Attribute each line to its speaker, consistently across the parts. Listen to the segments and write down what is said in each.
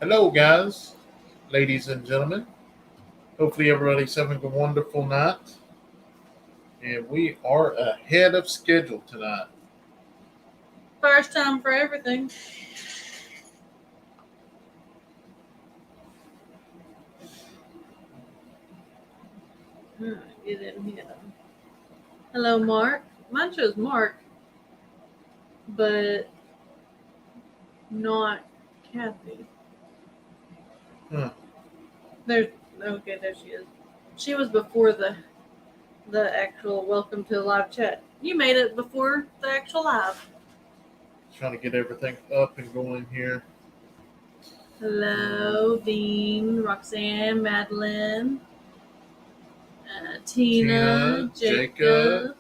Speaker 1: Hello, guys, ladies and gentlemen. Hopefully, everybody's having a wonderful night. And we are ahead of schedule tonight.
Speaker 2: First time for everything. All right, get in here. Hello, Mark. Mine shows Mark, but not Kathy.
Speaker 1: Huh.
Speaker 2: There's okay, there she is. She was before the actual welcome to the live chat. You made it before the actual live.
Speaker 1: Trying to get everything up and going here.
Speaker 2: Hello, Dean, Roxanne, Madeline,
Speaker 1: Tina,
Speaker 2: Tina,
Speaker 1: Jacob.
Speaker 2: Jacob.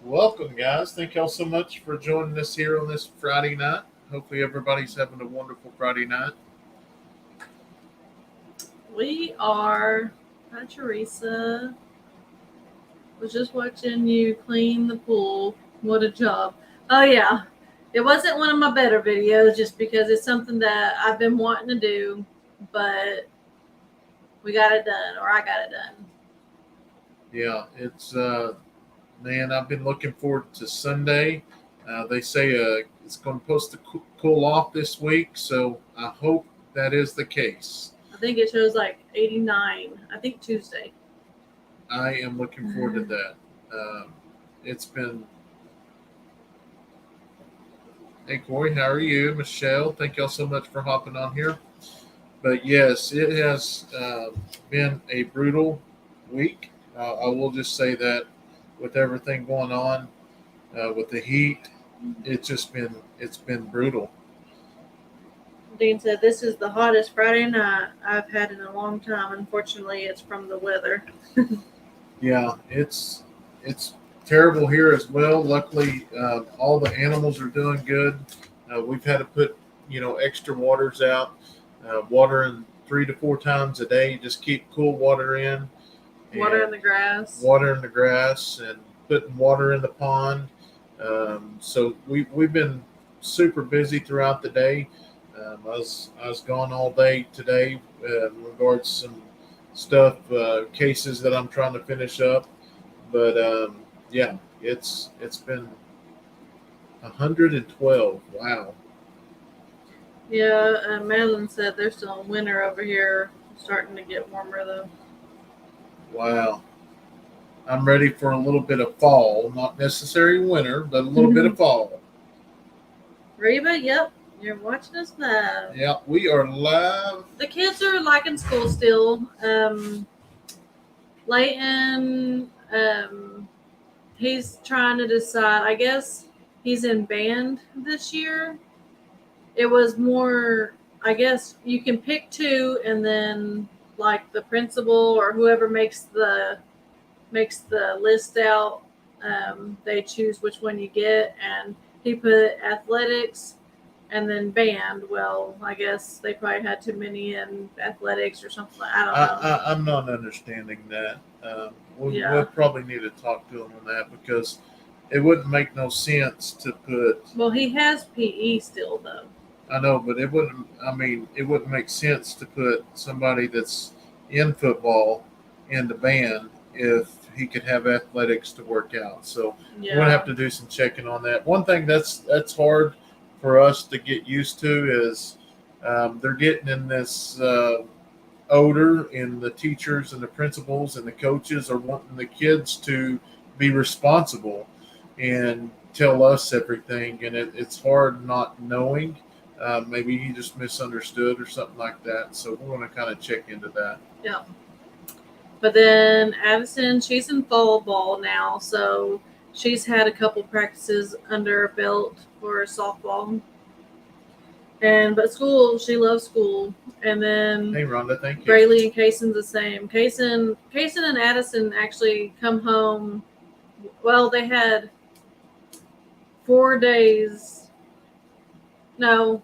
Speaker 1: Welcome, guys. Thank y'all so much for joining us here on this Friday night. Hopefully, everybody's having a wonderful Friday night.
Speaker 2: We are. Hi, Teresa. Was just watching you clean the pool. What a job. Oh, yeah. It wasn't one of my better videos just because it's something that I've been wanting to do, but we got it done, or I got it done.
Speaker 1: Yeah, it's man. I've been looking forward to Sunday. They say it's going to supposed to cool off this week, so I hope that is the case.
Speaker 2: I think it shows like 89. I think Tuesday.
Speaker 1: I am looking forward to that. It's been. Hey Corey, how are you? Michelle, thank y'all so much for hopping on here. But yes, it has been a brutal week. I will just say that with everything going on, with the heat, it's been brutal.
Speaker 2: Dean said, "This is the hottest Friday night I've had in a long time. Unfortunately, it's from the weather."
Speaker 1: Yeah, it's terrible here as well. Luckily, all the animals are doing good. We've had to put extra waters out, watering 3 to 4 times a day. Just keep cool water in,
Speaker 2: Water
Speaker 1: and
Speaker 2: in the grass.
Speaker 1: water in the grass, and putting water in the pond. So we've been super busy throughout the day. I was gone all day today in regards to some stuff, cases that I'm trying to finish up. But yeah, it's been 112. Wow.
Speaker 2: Yeah, Madeline said they're still in winter over here. Starting to get warmer though.
Speaker 1: Wow. I'm ready for a little bit of fall, not necessarily winter, but a little bit of fall.
Speaker 2: Reba, yep, you're watching us now.
Speaker 1: Yeah, we are live.
Speaker 2: The kids are like in school still. Leighton, he's trying to decide. I guess he's in band this year. It was more, I guess you can pick two, and then like the principal or whoever makes the list out, they choose which one you get. And he put athletics and then band. Well, I guess they probably had too many in athletics or something. I don't know.
Speaker 1: I'm not understanding that.
Speaker 2: Yeah.
Speaker 1: We'll probably need to talk to him on that because it wouldn't make no sense to put.
Speaker 2: Well, he has PE still though.
Speaker 1: I know, but it wouldn't. I mean, it wouldn't make sense to put somebody that's in football in the band if he could have athletics to work out. So we're gonna have to do some checking on that. One thing that's hard for us to get used to is they're getting in this odor, and the teachers and the principals and the coaches are wanting the kids to be responsible and tell us everything, and it's hard not knowing. Maybe he just misunderstood or something like that. So we're going to kind of check into that.
Speaker 2: Yeah. But then Addison, she's in fall ball now, so she's had a couple practices under her belt for softball. But school, she loves school. And then
Speaker 1: Hey, Rhonda, thank you.
Speaker 2: Braylee and Kayson's the same. Kayson and Addison actually come home. Well, they had 4 days. No,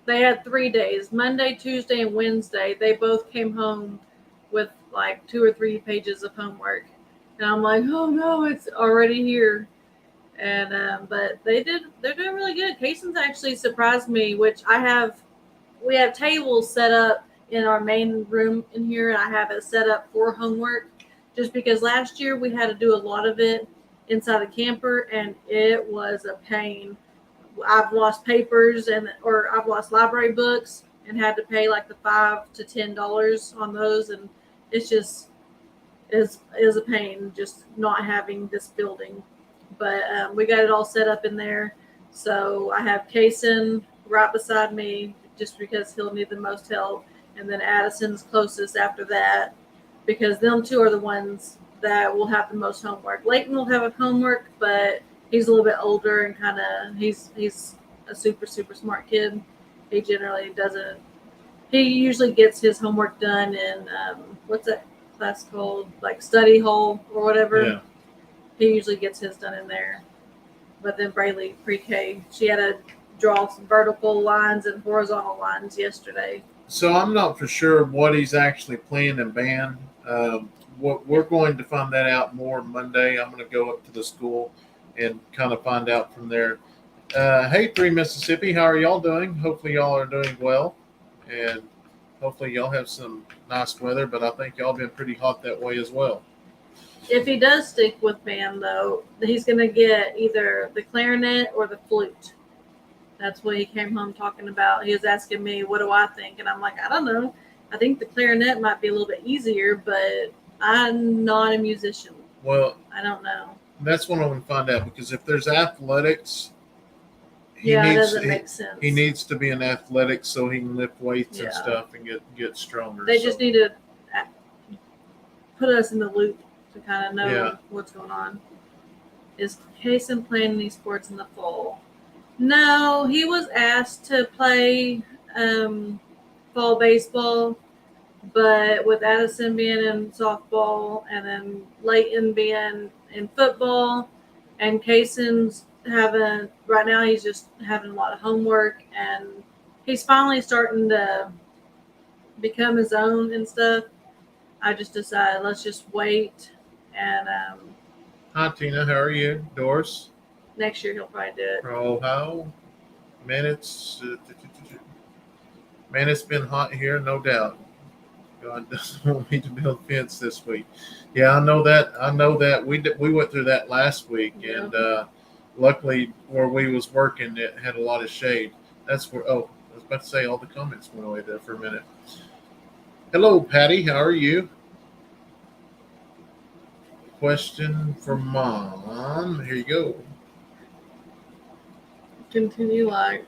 Speaker 2: they had 3 days. Monday, Tuesday, and Wednesday. They both came home with like 2 or 3 pages of homework. And I'm like, oh no, it's already here. And but they're doing really good. Kayson's actually surprised me, which I have we have tables set up in our main room in here, and I have it set up for homework. Just because last year we had to do a lot of it inside the camper, and it was a pain. I've lost papers or I've lost library books and had to pay like the $5 to $10 on those, and it's just is a pain just not having this building. But we got it all set up in there, so I have Kayson right beside me just because he'll need the most help, and then Addison's closest after that because them two are the ones that will have the most homework. Leighton will have homework, but he's a little bit older and kind of he's a super smart kid. He generally doesn't. He usually gets his homework done in what's that class called, like study hall or whatever.
Speaker 1: Yeah.
Speaker 2: He usually gets his done in there. But then Braylee, pre-K, she had to draw some vertical lines and horizontal lines yesterday.
Speaker 1: So I'm not for sure what he's actually playing in band. What we're going to find that out more Monday. I'm going to go up to the school and kind of find out from there. Hey, 3 Mississippi, how are y'all doing? Hopefully y'all are doing well, and hopefully y'all have some nice weather, but I think y'all been pretty hot that way as well.
Speaker 2: If he does stick with band, though, he's going to get either the clarinet or the flute. That's what he came home talking about. He was asking me, what do I think? And I'm like, I don't know. I think the clarinet might be a little bit easier, but I'm not a musician.
Speaker 1: Well,
Speaker 2: I don't know.
Speaker 1: That's what I'm going to find out, because if there's athletics,
Speaker 2: it doesn't make sense.
Speaker 1: He needs to be in athletics so he can lift weights and stuff and get stronger.
Speaker 2: They just need to put us in the loop to kind of know what's going on. Is Kayson playing any sports in the fall? No, he was asked to play fall baseball, but with Addison being in softball and then Leighton being in football, and Kayson's right now he's just having a lot of homework, and he's finally starting to become his own and stuff. I just decided let's just wait. And
Speaker 1: hi Tina, how are you? Doris?
Speaker 2: Next year he'll probably do it.
Speaker 1: Oh, how? Man, it's been hot here, no doubt. God doesn't want me to build a fence this week. Yeah, I know that. We went through that last week, and luckily where we was working, it had a lot of shade. That's where. Oh, I was about to say all the comments went away there for a minute. Hello, Patty. How are you? Question for Mom. Here you go.
Speaker 2: Continue like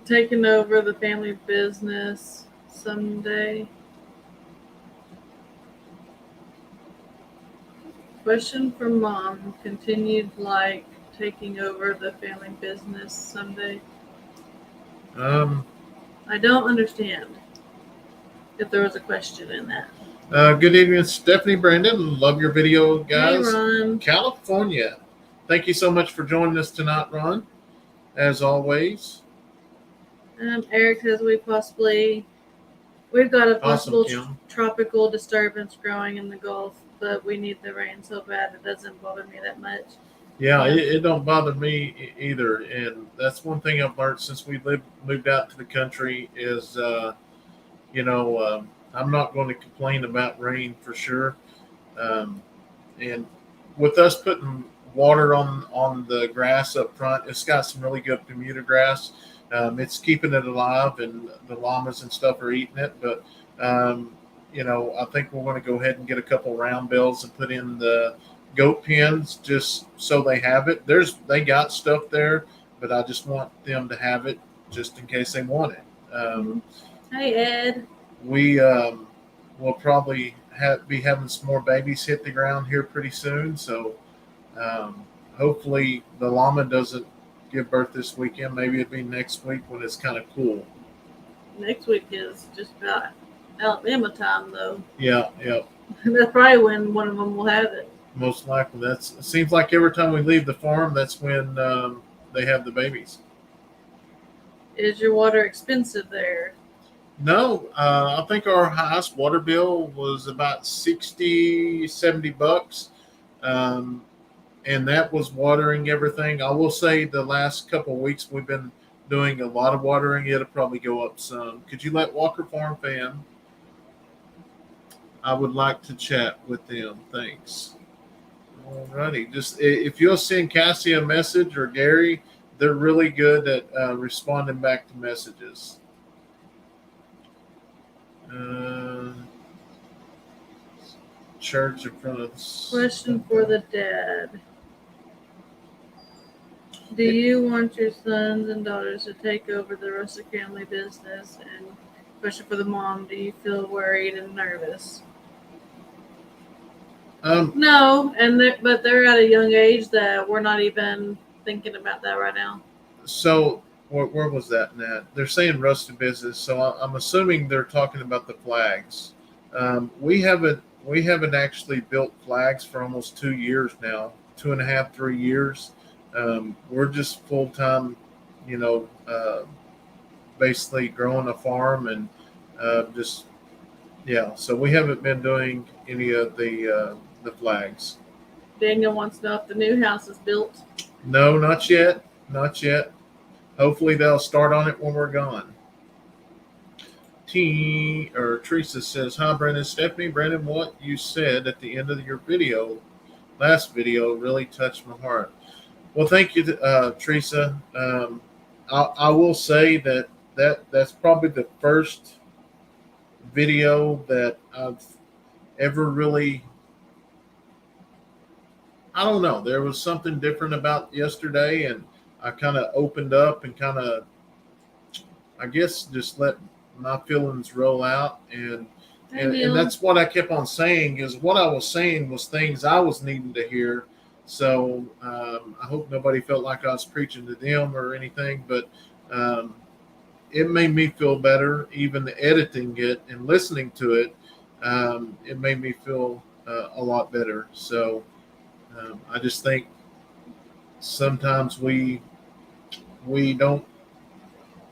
Speaker 2: taking over the family business someday. Question for Mom. Continued like taking over the family business someday. I don't understand if there was a question in that.
Speaker 1: Good evening, Stephanie Brandon. Love your video, guys.
Speaker 2: Hey, Ron.
Speaker 1: California. Thank you so much for joining us tonight, Ron. As always.
Speaker 2: Eric says we've got a possible tropical disturbance growing in the Gulf, but we need the rain so bad it doesn't bother me that much.
Speaker 1: Yeah, it don't bother me either, and that's one thing I've learned since we moved out to the country is, I'm not going to complain about rain for sure, and with us putting water on the grass up front, it's got some really good Bermuda grass. It's keeping it alive, and the llamas and stuff are eating it. But I think we're going to go ahead and get a couple round bells and put in the goat pens just so they have it. They got stuff there, but I just want them to have it just in case they want it.
Speaker 2: Hey, Ed.
Speaker 1: We will probably be having some more babies hit the ground here pretty soon. So hopefully the llama doesn't give birth this weekend. Maybe it'll be next week when it's kind of cool.
Speaker 2: Next week is just about Alabama time, though.
Speaker 1: Yeah.
Speaker 2: That's probably when one of them will have it.
Speaker 1: Most likely. It seems like every time we leave the farm, that's when they have the babies.
Speaker 2: Is your water expensive there?
Speaker 1: No, I think our highest water bill was about $60-$70, and that was watering everything. I will say the last couple of weeks we've been doing a lot of watering, it'll probably go up some. Could you let Walker Farm Fam? I would like to chat with them. Thanks. Alrighty. Just if you'll send Cassie a message or Gary, they're really good at responding back to messages. Church in front of us.
Speaker 2: Question for the dad. Do you want your sons and daughters to take over the rest of the family business? And question for the mom, do you feel worried and nervous? No, but they're at a young age that we're not even thinking about that right now.
Speaker 1: So where was that, Nat? They're saying rest of business, so I'm assuming they're talking about the flags. We haven't actually built flags for almost 2 years now, 2.5, 3 years. We're just full time, basically growing a farm and just So we haven't been doing any of the flags.
Speaker 2: Daniel wants to know if the new house is built.
Speaker 1: No, not yet. Not yet. Hopefully they'll start on it when we're gone. Teresa says, "Hi, Brandon, Stephanie. Brandon, what you said at the end of your last video, really touched my heart." Well, thank you, Teresa. I will say that's probably the first video that I've ever really. I don't know. There was something different about yesterday, and I kind of opened up and kind of, I guess, just let my feelings roll out. And that's what I kept on saying, is what I was saying was things I was needing to hear. So I hope nobody felt like I was preaching to them or anything, but it made me feel better. Even editing it and listening to it, it made me feel a lot better. So I just think sometimes we don't.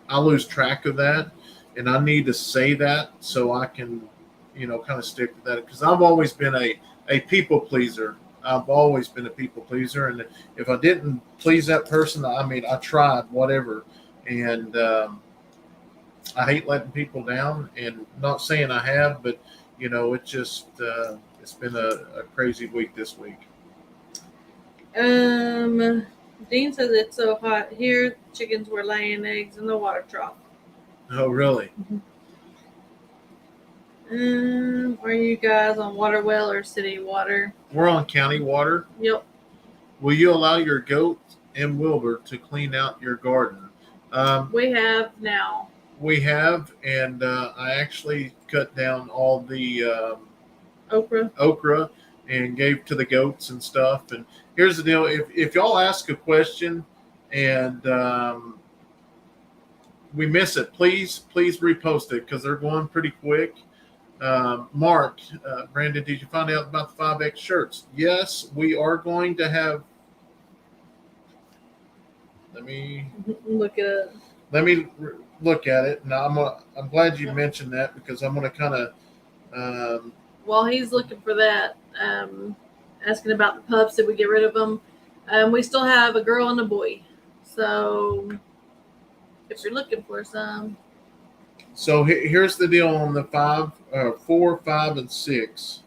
Speaker 1: I lose track of that, and I need to say that so I can, kind of stick to that, because I've always been a people pleaser. I've always been a people pleaser, and if I didn't please that person, I tried whatever, and I hate letting people down. And not saying I have, but it just it's been a crazy week this week.
Speaker 2: Dean says it's so hot here. Chickens were laying eggs in the water trough.
Speaker 1: Oh, really?
Speaker 2: Are you guys on water well or city water?
Speaker 1: We're on county water.
Speaker 2: Yep.
Speaker 1: Will you allow your goat and Wilbur to clean out your garden?
Speaker 2: We have now.
Speaker 1: We have, and I actually cut down all the okra and gave to the goats and stuff. And here's the deal: if y'all ask a question and we miss it, please repost it, because they're going pretty quick. Mark, Brandon, did you find out about the 5X shirts? Yes, we are going to have. Let me
Speaker 2: look at it.
Speaker 1: Let me look at it. Now I'm glad you mentioned that, because I'm going to kind of.
Speaker 2: While he's looking for that, asking about the pups, did we get rid of them? We still have a girl and a boy. So if you're looking for some.
Speaker 1: So here's the deal on the 4, 5, and 6.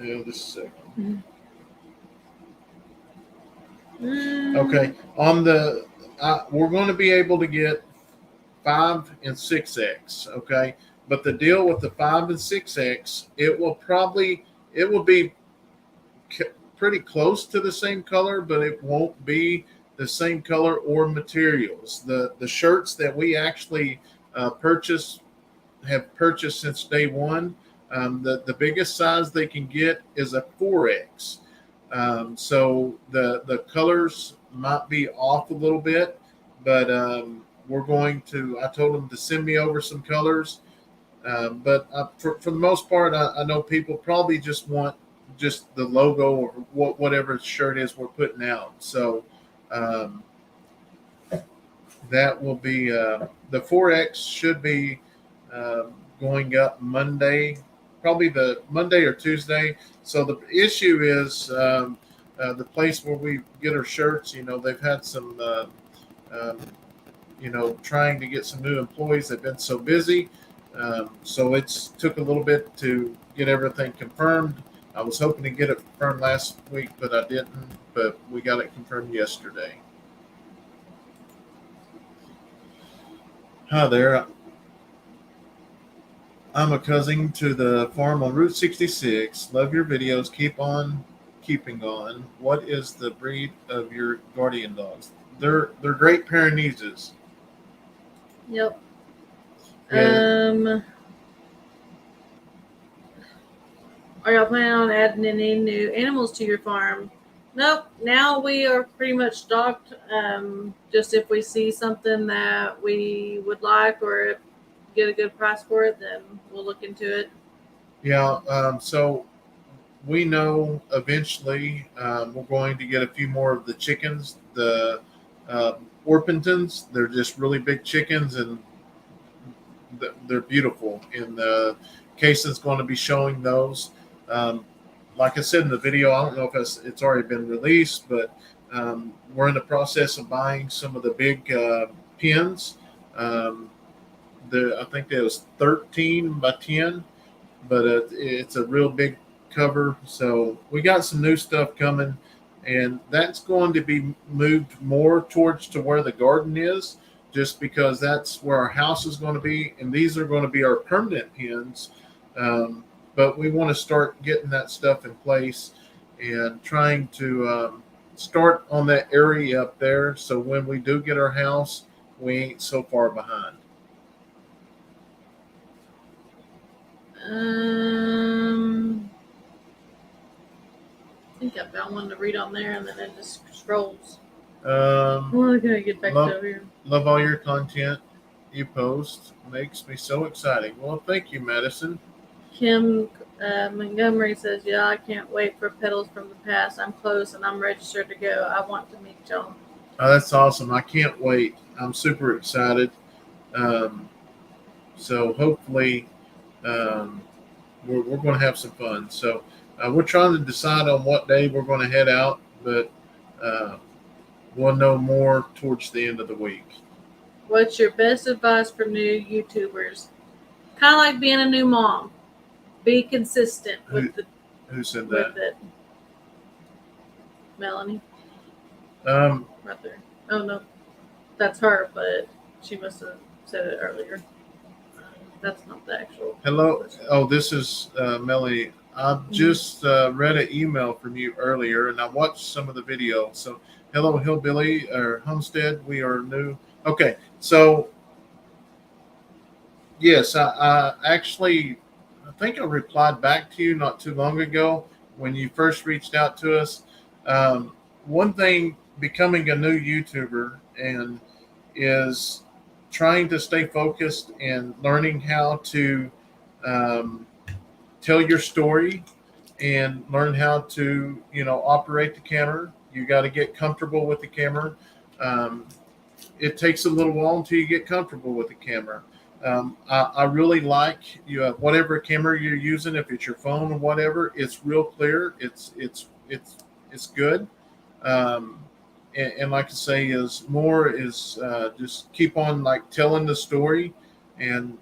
Speaker 1: Yeah, just a second. Okay, on the we're going to be able to get 5 and 6X. Okay, but the deal with the 5 and 6X, it will be pretty close to the same color, but it won't be the same color or materials. The shirts that we actually have purchased since day one. The biggest size they can get is a 4X. So the colors might be off a little bit, but we're going to. I told them to send me over some colors, but for the most part, I know people probably just want just the logo or whatever shirt is we're putting out. So that will be the 4X should be going up Monday probably the Monday or Tuesday. So the issue is the place where we get our shirts. They've had some, um, trying to get some new employees. They've been so busy. So it's took a little bit to get everything confirmed. I was hoping to get it confirmed last week, but I didn't. But we got it confirmed yesterday. Hi there. I'm a cousin to the farm on Route 66. Love your videos. Keep on keeping on. What is the breed of your guardian dogs? They're Great Pyrenees.
Speaker 2: Yep.
Speaker 1: Yeah.
Speaker 2: Are y'all planning on adding any new animals to your farm? Nope. Now we are pretty much stocked. Just if we see something that we would like or get a good price for it, then we'll look into it.
Speaker 1: Yeah. So we know eventually we're going to get a few more of the chickens, the Orpingtons. They're just really big chickens, and they're beautiful. And Kayson's going to be showing those. Like I said in the video, I don't know if it's already been released, but we're in the process of buying some of the big pens. I think it was 13 by 10, but it's a real big cover. So we got some new stuff coming, and that's going to be moved more towards to where the garden is, just because that's where our house is going to be, and these are going to be our permanent pens. But we want to start getting that stuff in place and trying to start on that area up there, so when we do get our house, we ain't so far behind.
Speaker 2: I think I found one to read on there, and then it just scrolls.
Speaker 1: I'm
Speaker 2: gonna get back over here.
Speaker 1: Love all your content you post. Makes me so exciting. Well, thank you, Madison.
Speaker 2: Kim Montgomery says, "Yeah, I can't wait for Petals from the Past. I'm close and I'm registered to go. I want to meet y'all."
Speaker 1: Oh, that's awesome. I can't wait. I'm super excited. So hopefully we're going to have some fun. So we're trying to decide on what day we're going to head out, but we'll know more towards the end of the week.
Speaker 2: What's your best advice for new YouTubers? Kind of like being a new mom. Be consistent with
Speaker 1: Who said that?
Speaker 2: With it. Melanie.
Speaker 1: Right
Speaker 2: there. Oh no, that's her, but she must have said it earlier. That's not the actual.
Speaker 1: Hello. Oh, this is Melanie. I just read an email from you earlier, and I watched some of the video. So, hello, Hillbilly or Homestead. We are new. Okay, so yes, I actually, I think I replied back to you not too long ago when you first reached out to us. One thing becoming a new YouTuber and is trying to stay focused and learning how to tell your story and learn how to, operate the camera. You got to get comfortable with the camera. It takes a little while until you get comfortable with the camera. I really like whatever camera you're using. If it's your phone or whatever, it's real clear. It's good. And like I say, is just keep on like telling the story, and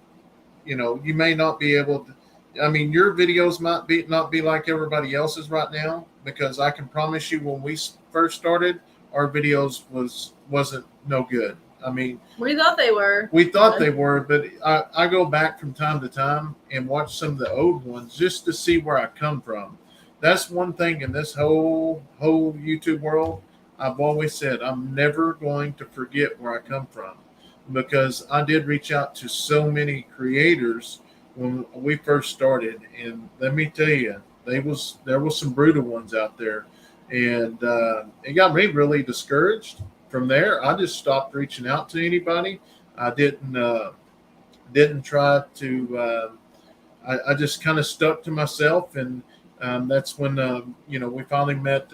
Speaker 1: you may not be able to. I mean, your videos might not be like everybody else's right now, because I can promise you, when we first started, our videos wasn't no good. I mean,
Speaker 2: we thought they were.
Speaker 1: We thought they were, but I go back from time to time and watch some of the old ones just to see where I come from. That's one thing in this whole YouTube world. I've always said I'm never going to forget where I come from, because I did reach out to so many creators when we first started, and let me tell you, there was some brutal ones out there, and it got me really discouraged. From there, I just stopped reaching out to anybody. I didn't try to. I just kind of stuck to myself, and that's when we finally met.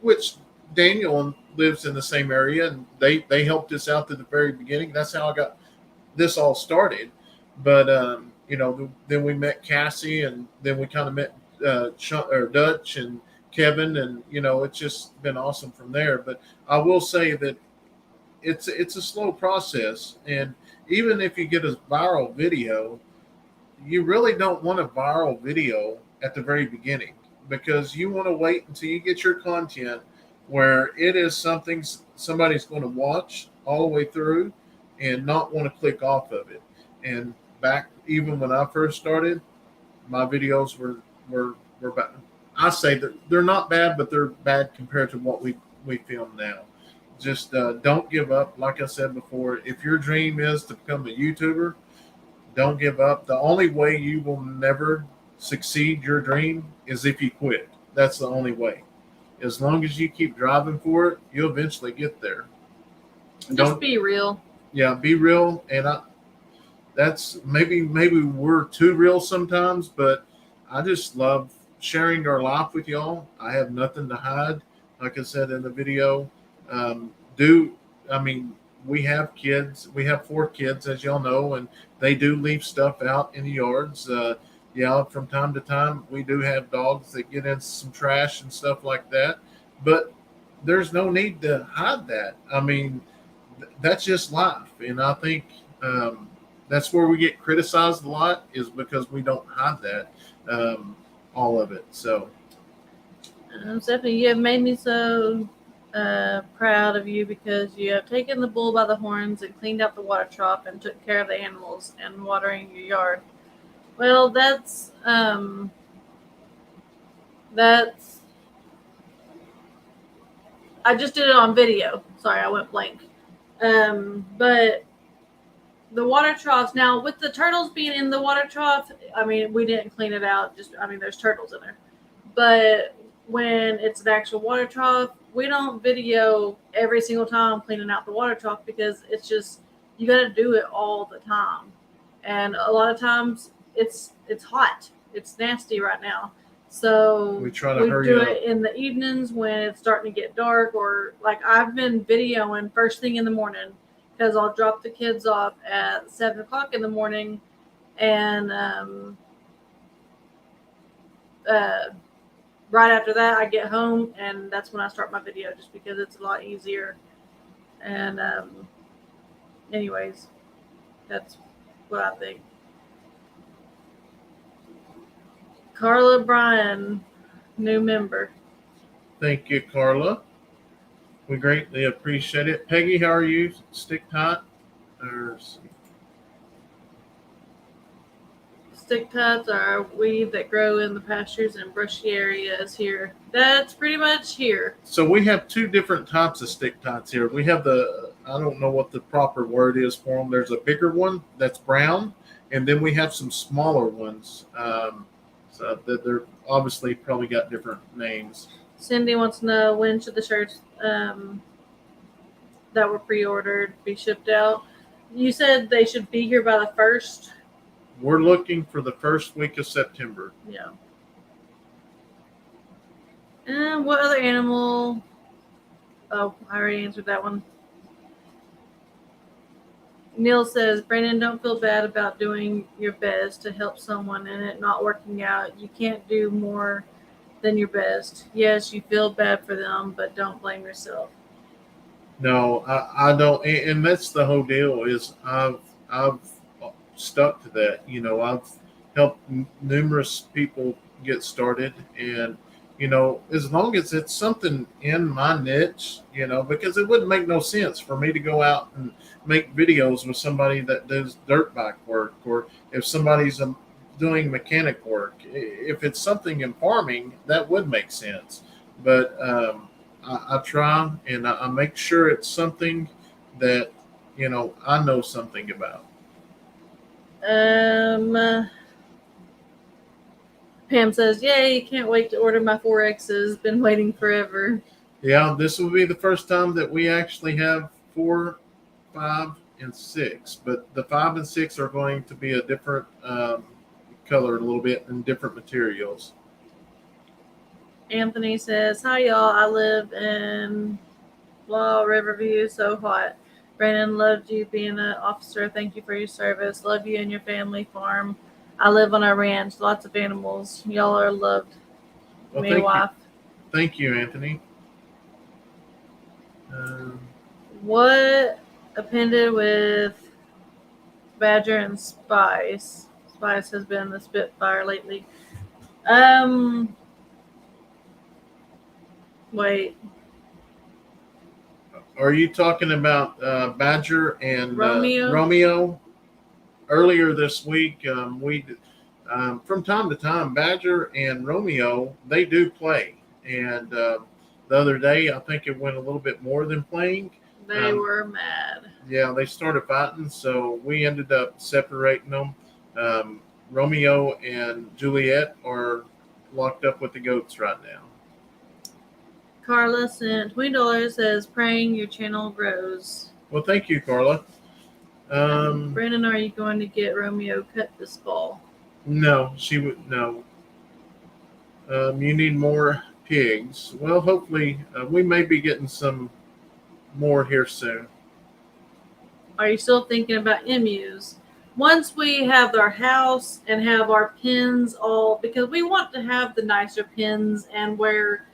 Speaker 1: Which Daniel lives in the same area, and they helped us out to the very beginning. That's how I got this all started. But then we met Cassie, and then we kind of met Dutch and Kevin, and it's just been awesome from there. But I will say that it's a slow process, and even if you get a viral video, you really don't want a viral video at the very beginning, because you want to wait until you get your content where it is something somebody's going to watch all the way through and not want to click off of it. And back even when I first started, my videos were bad. I say that they're not bad, but they're bad compared to what we film now. Just don't give up. Like I said before, if your dream is to become a YouTuber, don't give up. The only way you will never succeed your dream is if you quit. That's the only way. As long as you keep driving for it, you'll eventually get there.
Speaker 2: Just be real.
Speaker 1: Yeah, be real. And that's maybe we're too real sometimes, but I just love sharing our life with y'all. I have nothing to hide. Like I said in the video, we have kids. We have 4 kids, as y'all know, and they do leave stuff out in the yards. From time to time, we do have dogs that get into some trash and stuff like that. But there's no need to hide that. I mean, that's just life. And I think that's where we get criticized a lot, is because we don't hide that, all of it. So,
Speaker 2: Stephanie, you have made me so proud of you, because you have taken the bull by the horns and cleaned out the water trough and took care of the animals and watering your yard. Well, that's I just did it on video. Sorry, I went blank. But the water troughs, now with the turtles being in the water trough, I mean, we didn't clean it out. There's turtles in there. But when it's an actual water trough, we don't video every single time cleaning out the water trough, because it's just, you got to do it all the time. And a lot of times it's hot. It's nasty right now. So
Speaker 1: we try to hurry
Speaker 2: do
Speaker 1: up.
Speaker 2: it in the evenings when it's starting to get dark, or like I've been videoing first thing in the morning, because I'll drop the kids off at 7 o'clock in the morning, and right after that I get home, and that's when I start my video, just because it's a lot easier. And anyways, that's what I think. Carla Bryan, new member.
Speaker 1: Thank you, Carla. We greatly appreciate it. Peggy, how are you? Stick tight.
Speaker 2: Stick tights are weed that grow in the pastures and brushy areas here. That's pretty much here.
Speaker 1: So we have 2 different types of stick tights here. We have I don't know what the proper word is for them. There's a bigger one that's brown, and then we have some smaller ones. So they're obviously probably got different names.
Speaker 2: Cindy wants to know, when should the shirts that were pre-ordered be shipped out? You said they should be here by the 1st.
Speaker 1: We're looking for the first week of September.
Speaker 2: Yeah. And what other animal? Oh, I already answered that one. Neil says, Brandon, don't feel bad about doing your best to help someone and it not working out. You can't do more than your best. Yes, you feel bad for them, but don't blame yourself.
Speaker 1: No, I don't. And that's the whole deal, is I've stuck to that. I've helped numerous people get started, and as long as it's something in my niche, because it wouldn't make no sense for me to go out and make videos with somebody that does dirt bike work, or if somebody's doing mechanic work. If it's something in farming, that would make sense. But I try, and I make sure it's something that I know something about.
Speaker 2: Pam says, yay, can't wait to order my 4Xs. Been waiting forever.
Speaker 1: Yeah, this will be the first time that we actually have 4, 5, and 6. But the 5 and 6 are going to be a different color a little bit and different materials.
Speaker 2: Anthony says, hi, y'all. I live in Riverview. So hot. Brandon, loved you being an officer. Thank you for your service. Love you and your family farm. I live on a ranch, lots of animals. Y'all are loved.
Speaker 1: Well,
Speaker 2: Me wife.
Speaker 1: Thank you, Anthony.
Speaker 2: What appended with Badger and Spice? Spice has been the Spitfire lately. Wait.
Speaker 1: Are you talking about Badger and
Speaker 2: Romeo?
Speaker 1: Earlier this week, from time to time, Badger and Romeo, they do play. And the other day, I think it went a little bit more than playing.
Speaker 2: They were mad.
Speaker 1: Yeah, they started fighting, so we ended up separating them. Romeo and Juliet are locked up with the goats right now.
Speaker 2: Carla sent $20, says praying your channel grows.
Speaker 1: Well, thank you, Carla.
Speaker 2: Brandon, are you going to get Romeo cut this fall?
Speaker 1: No, she would no. You need more pigs. Well, hopefully, we may be getting some more here soon.
Speaker 2: Are you still thinking about emus? Once we have our house and have our pens all, because we want to have the nicer pens and where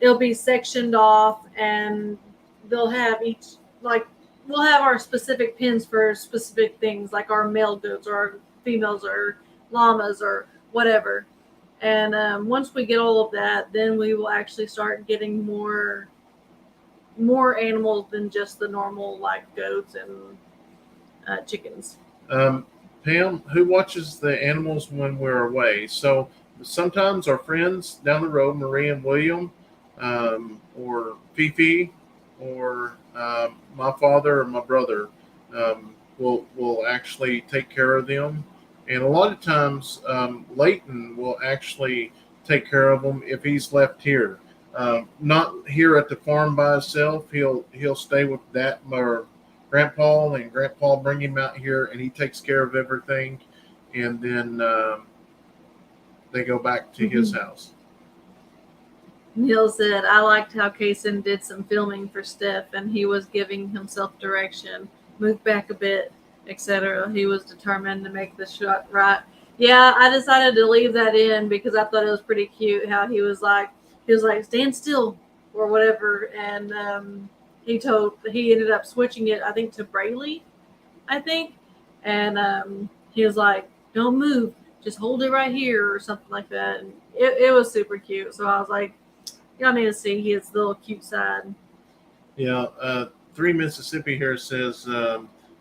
Speaker 2: it'll be sectioned off and they'll have each, like, we'll have our specific pens for specific things, like our male goats or our females or llamas or whatever. And once we get all of that, then we will actually start getting more animals than just the normal, like goats and chickens.
Speaker 1: Pam, who watches the animals when we're away? So sometimes our friends down the road, Marie and William, or Fifi, or my father or my brother, will actually take care of them. And a lot of times, Leighton will actually take care of them if he's left here. Not here at the farm by himself. He'll stay with that or Grandpa, and Grandpa bring him out here, and he takes care of everything. And then they go back to his house.
Speaker 2: Neil said, I liked how Kayson did some filming for Steph, and he was giving himself direction, move back a bit, etc. He was determined to make the shot right. Yeah, I decided to leave that in because I thought it was pretty cute how he was like, stand still or whatever. And he ended up switching it, I think, to Braylee, I think. And he was like, don't move, just hold it right here or something like that. And it was super cute. So I was like, y'all need to see his little cute side.
Speaker 1: Yeah, 3 Mississippi here says,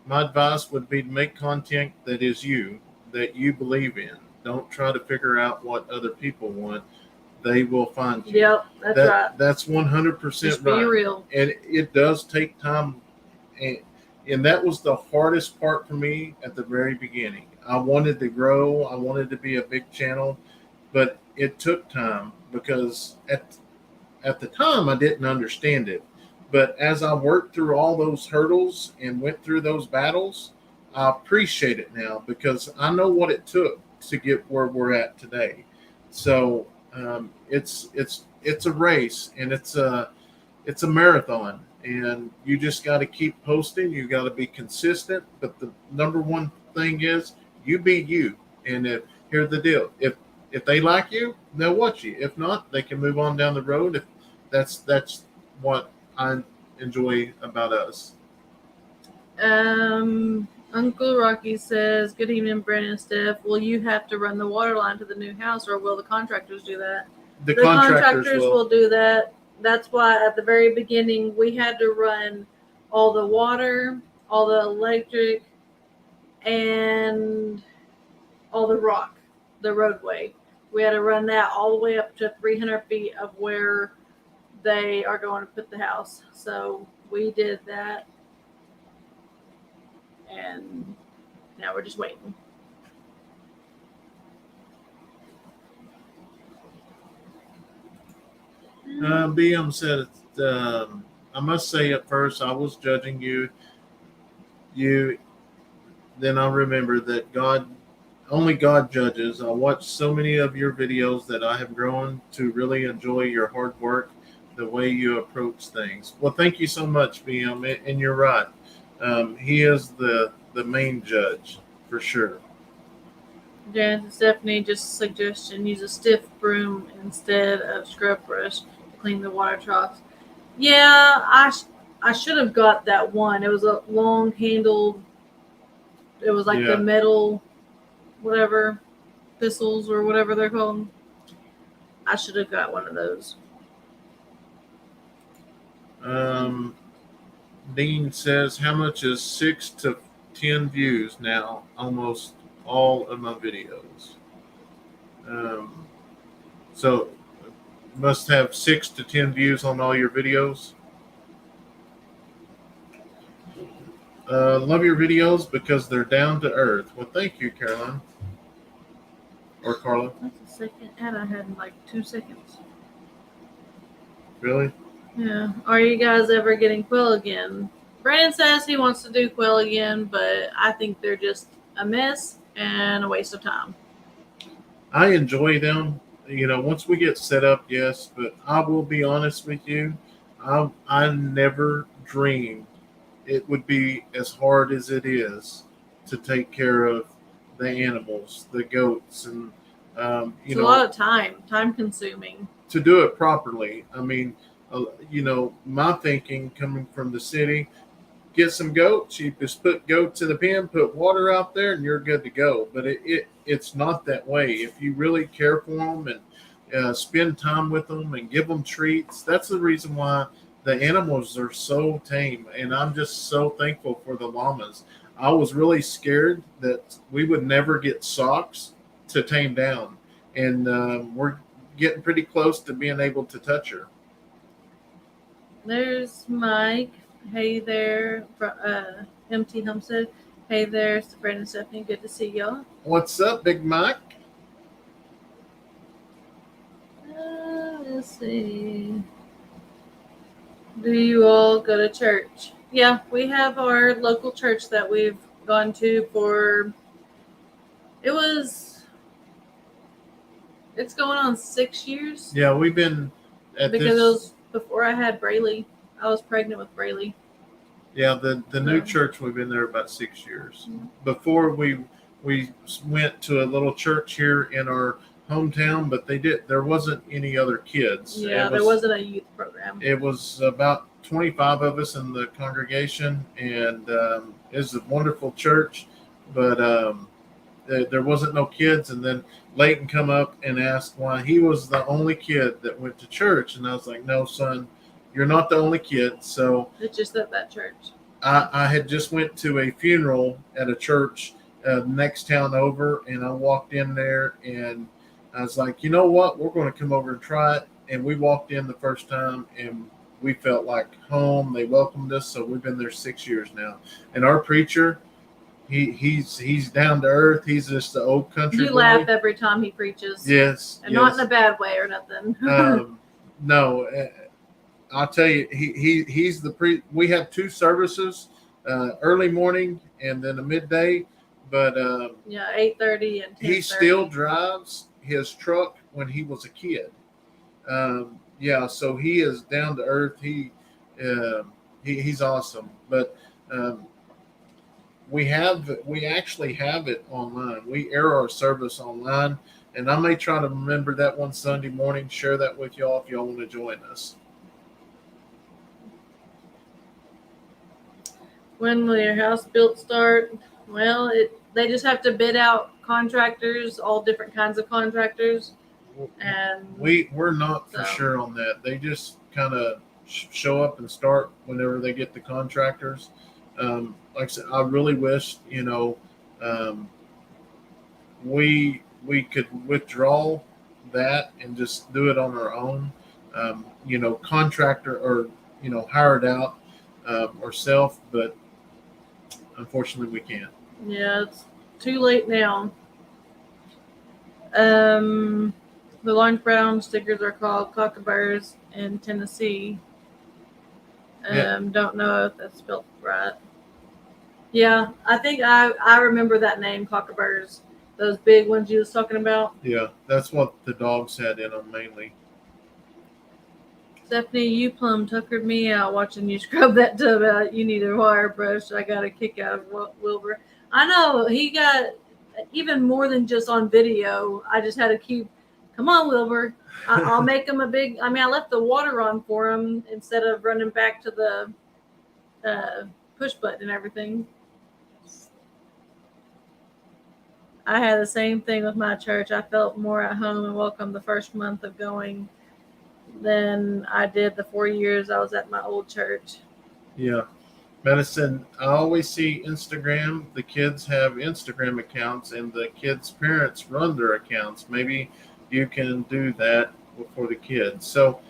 Speaker 1: my advice would be to make content that you believe in. Don't try to figure out what other people want. They will find you.
Speaker 2: Yep, that's right.
Speaker 1: That's 100%
Speaker 2: Just
Speaker 1: right.
Speaker 2: Be real.
Speaker 1: And it does take time. And that was the hardest part for me at the very beginning. I wanted to grow. I wanted to be a big channel. But it took time because at the time I didn't understand it. But as I worked through all those hurdles and went through those battles, I appreciate it now because I know what it took to get where we're at today. So it's a race and it's a marathon, and you just got to keep posting. You got to be consistent. But the number one thing is you be you. And here's the deal: if they like you, they'll watch you. If not, they can move on down the road. That's what I enjoy about us.
Speaker 2: Uncle Rocky says, good evening, Brandon and Steph. Will you have to run the water line to the new house, or will the contractors do that?
Speaker 1: The contractors
Speaker 2: will do that. That's why at the very beginning we had to run all the water, all the electric, and all the rock, the roadway. We had to run that all the way up to 300 feet of where they are going to put the house. So we did that. And now we're just waiting.
Speaker 1: BM said, I must say at first I was judging you. Then I remember that only God judges. I watched so many of your videos that I have grown to really enjoy your hard work, the way you approach things. Well, thank you so much, BM. And you're right. He is the main judge for sure.
Speaker 2: Janice and Stephanie, just a suggestion: use a stiff broom instead of scrub brush to clean the water troughs. Yeah, I should have got that one. It was a long handled. It was like the metal, whatever, thistles or whatever they're called. I should have got one of those.
Speaker 1: Dean says, how much is 6 to 10 views now? Almost all of my videos. So must have 6 to 10 views on all your videos. Love your videos because they're down to earth. Well, thank you, Caroline. Or Carla.
Speaker 2: That's a second ad I had in like 2 seconds.
Speaker 1: Really?
Speaker 2: Yeah. Are you guys ever getting quill again? Brandon says he wants to do quill again, but I think they're just a mess and a waste of time.
Speaker 1: I enjoy them. Once we get set up, yes. But I will be honest with you. I never dreamed it would be as hard as it is to take care of the animals, the goats, and
Speaker 2: it's a lot of time consuming
Speaker 1: to do it properly. I mean, my thinking coming from the city, get some goats, you just put goats in the pen, put water out there, and you're good to go. But it's not that way. If you really care for them and spend time with them and give them treats, that's the reason why the animals are so tame. And I'm just so thankful for the llamas. I was really scared that we would never get socks to tame down. And we're getting pretty close to being able to touch her.
Speaker 2: There's Mike. Hey there. MT Homestead. Hey there, it's Brandon and Stephanie. Good to see y'all.
Speaker 1: What's up, Big Mike?
Speaker 2: Let's see. Do you all go to church? Yeah, we have our local church that we've gone to for. It's going on 6 years.
Speaker 1: Yeah, we've been at
Speaker 2: because it was before I had Braylee. I was pregnant with Braylee.
Speaker 1: Yeah, the new church, we've been there about 6 years. Mm-hmm. Before we went to a little church here in our hometown, but there wasn't any other kids.
Speaker 2: Yeah, there wasn't a youth program.
Speaker 1: It was about 25 of us in the congregation, and it's a wonderful church, but there wasn't no kids. And then Leighton come up and asked why he was the only kid that went to church, and I was like, no, son, you're not the only kid. So
Speaker 2: it's just at that church.
Speaker 1: I had just went to a funeral at a church next town over, and I walked in there, and I was like, you know what? We're going to come over and try it. And we walked in the first time, and we felt like home. They welcomed us, so we've been there 6 years now. And our preacher, he's down to earth. He's just the old country
Speaker 2: boy. You laugh every time he preaches.
Speaker 1: Yes.
Speaker 2: And not in a bad way or nothing.
Speaker 1: No. I'll tell you, he's the we have 2 services, early morning and then a midday. But
Speaker 2: 8:30 and 10:30.
Speaker 1: He still drives his truck when he was a kid. So he is down to earth. He's awesome. But we actually have it online. We air our service online, and I may try to remember that one Sunday morning, share that with y'all if y'all want to join us.
Speaker 2: When will your house build start? Well, they just have to bid out contractors, all different kinds of contractors. And
Speaker 1: we're not for sure on that. They just kind of show up and start whenever they get the contractors. Like I said, I really wish, we could withdraw that and just do it on our own. Contractor or, hire it out ourselves, but unfortunately we can't.
Speaker 2: Yeah, it's too late now. The orange brown stickers are called cockaburrs in Tennessee. Don't know if that's spelled right. Yeah, I think I remember that name, cockaburrs. Those big ones you was talking about.
Speaker 1: Yeah, that's what the dogs had in them mainly.
Speaker 2: Stephanie, you plumb tuckered me out watching you scrub that tub out. You need a wire brush. I got a kick out of Wilbur. I know he got even more than just on video. I just had to keep, come on, Wilbur. I'll make him a big. I mean, I left the water on for him instead of running back to the push button and everything. I had the same thing with my church. I felt more at home and welcome the first month of going than I did the 4 years I was at my old church.
Speaker 1: Yeah. Madison, I always see Instagram. The kids have Instagram accounts and the kids' parents run their accounts. Maybe you can do that for the kids. So,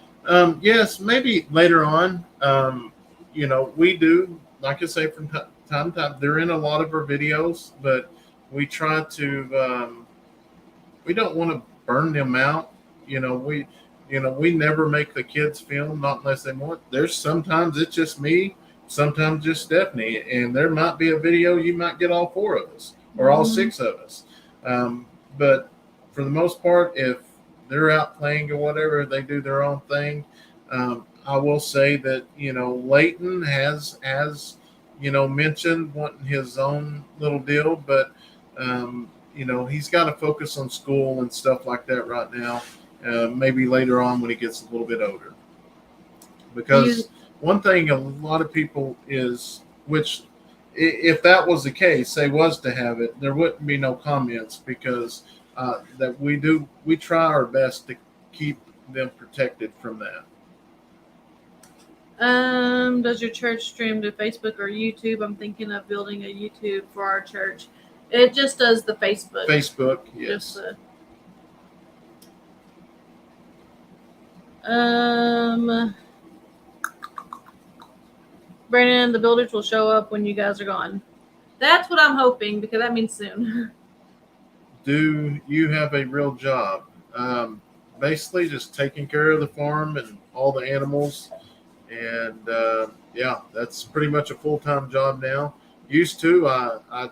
Speaker 1: yes, maybe later on, we do, like I say, from time to time, they're in a lot of our videos, but we try to, we don't want to burn them out. We never make the kids film, not unless they want. There's sometimes it's just me, sometimes just Stephanie, and there might be a video you might get all 4 of us or all 6 of us. But for the most part, if they're out playing or whatever, they do their own thing. I will say that, Leighton has mentioned wanting his own little deal, but he's got to focus on school and stuff like that right now. Maybe later on when he gets a little bit older. Because one thing a lot of people is, which if that was the case, they was to have it, there wouldn't be no comments because that we try our best to keep them protected from that.
Speaker 2: Does your church stream to Facebook or YouTube? I'm thinking of building a YouTube for our church. It just does the Facebook.
Speaker 1: Facebook, yes.
Speaker 2: Brandon, the builders will show up when you guys are gone. That's what I'm hoping, because that means soon.
Speaker 1: Do you have a real job? Basically just taking care of the farm and all the animals. And that's pretty much a full-time job now. Used to, I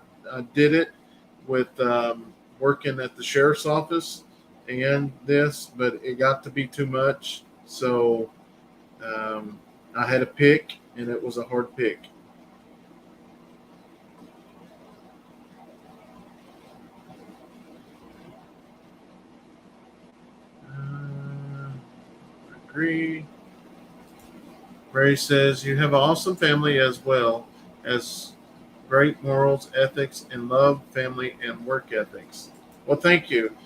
Speaker 1: did it with working at the sheriff's office and this, but it got to be too much. So I had to pick, and it was a hard pick. Agree. Ray says, you have an awesome family as well as great morals, ethics, and love, family, and work ethics. Well, thank you.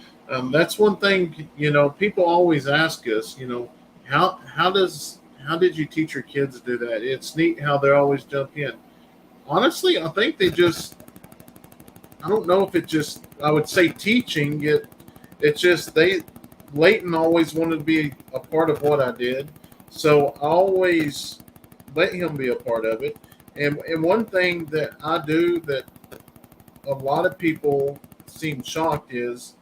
Speaker 1: That's one thing, people always ask us, how did you teach your kids to do that? It's neat how they always jump in. Honestly, I think I don't know if I would say teaching it. It's just Leighton always wanted to be a part of what I did. So I always let him be a part of it. And one thing that I do that a lot of people seem shocked is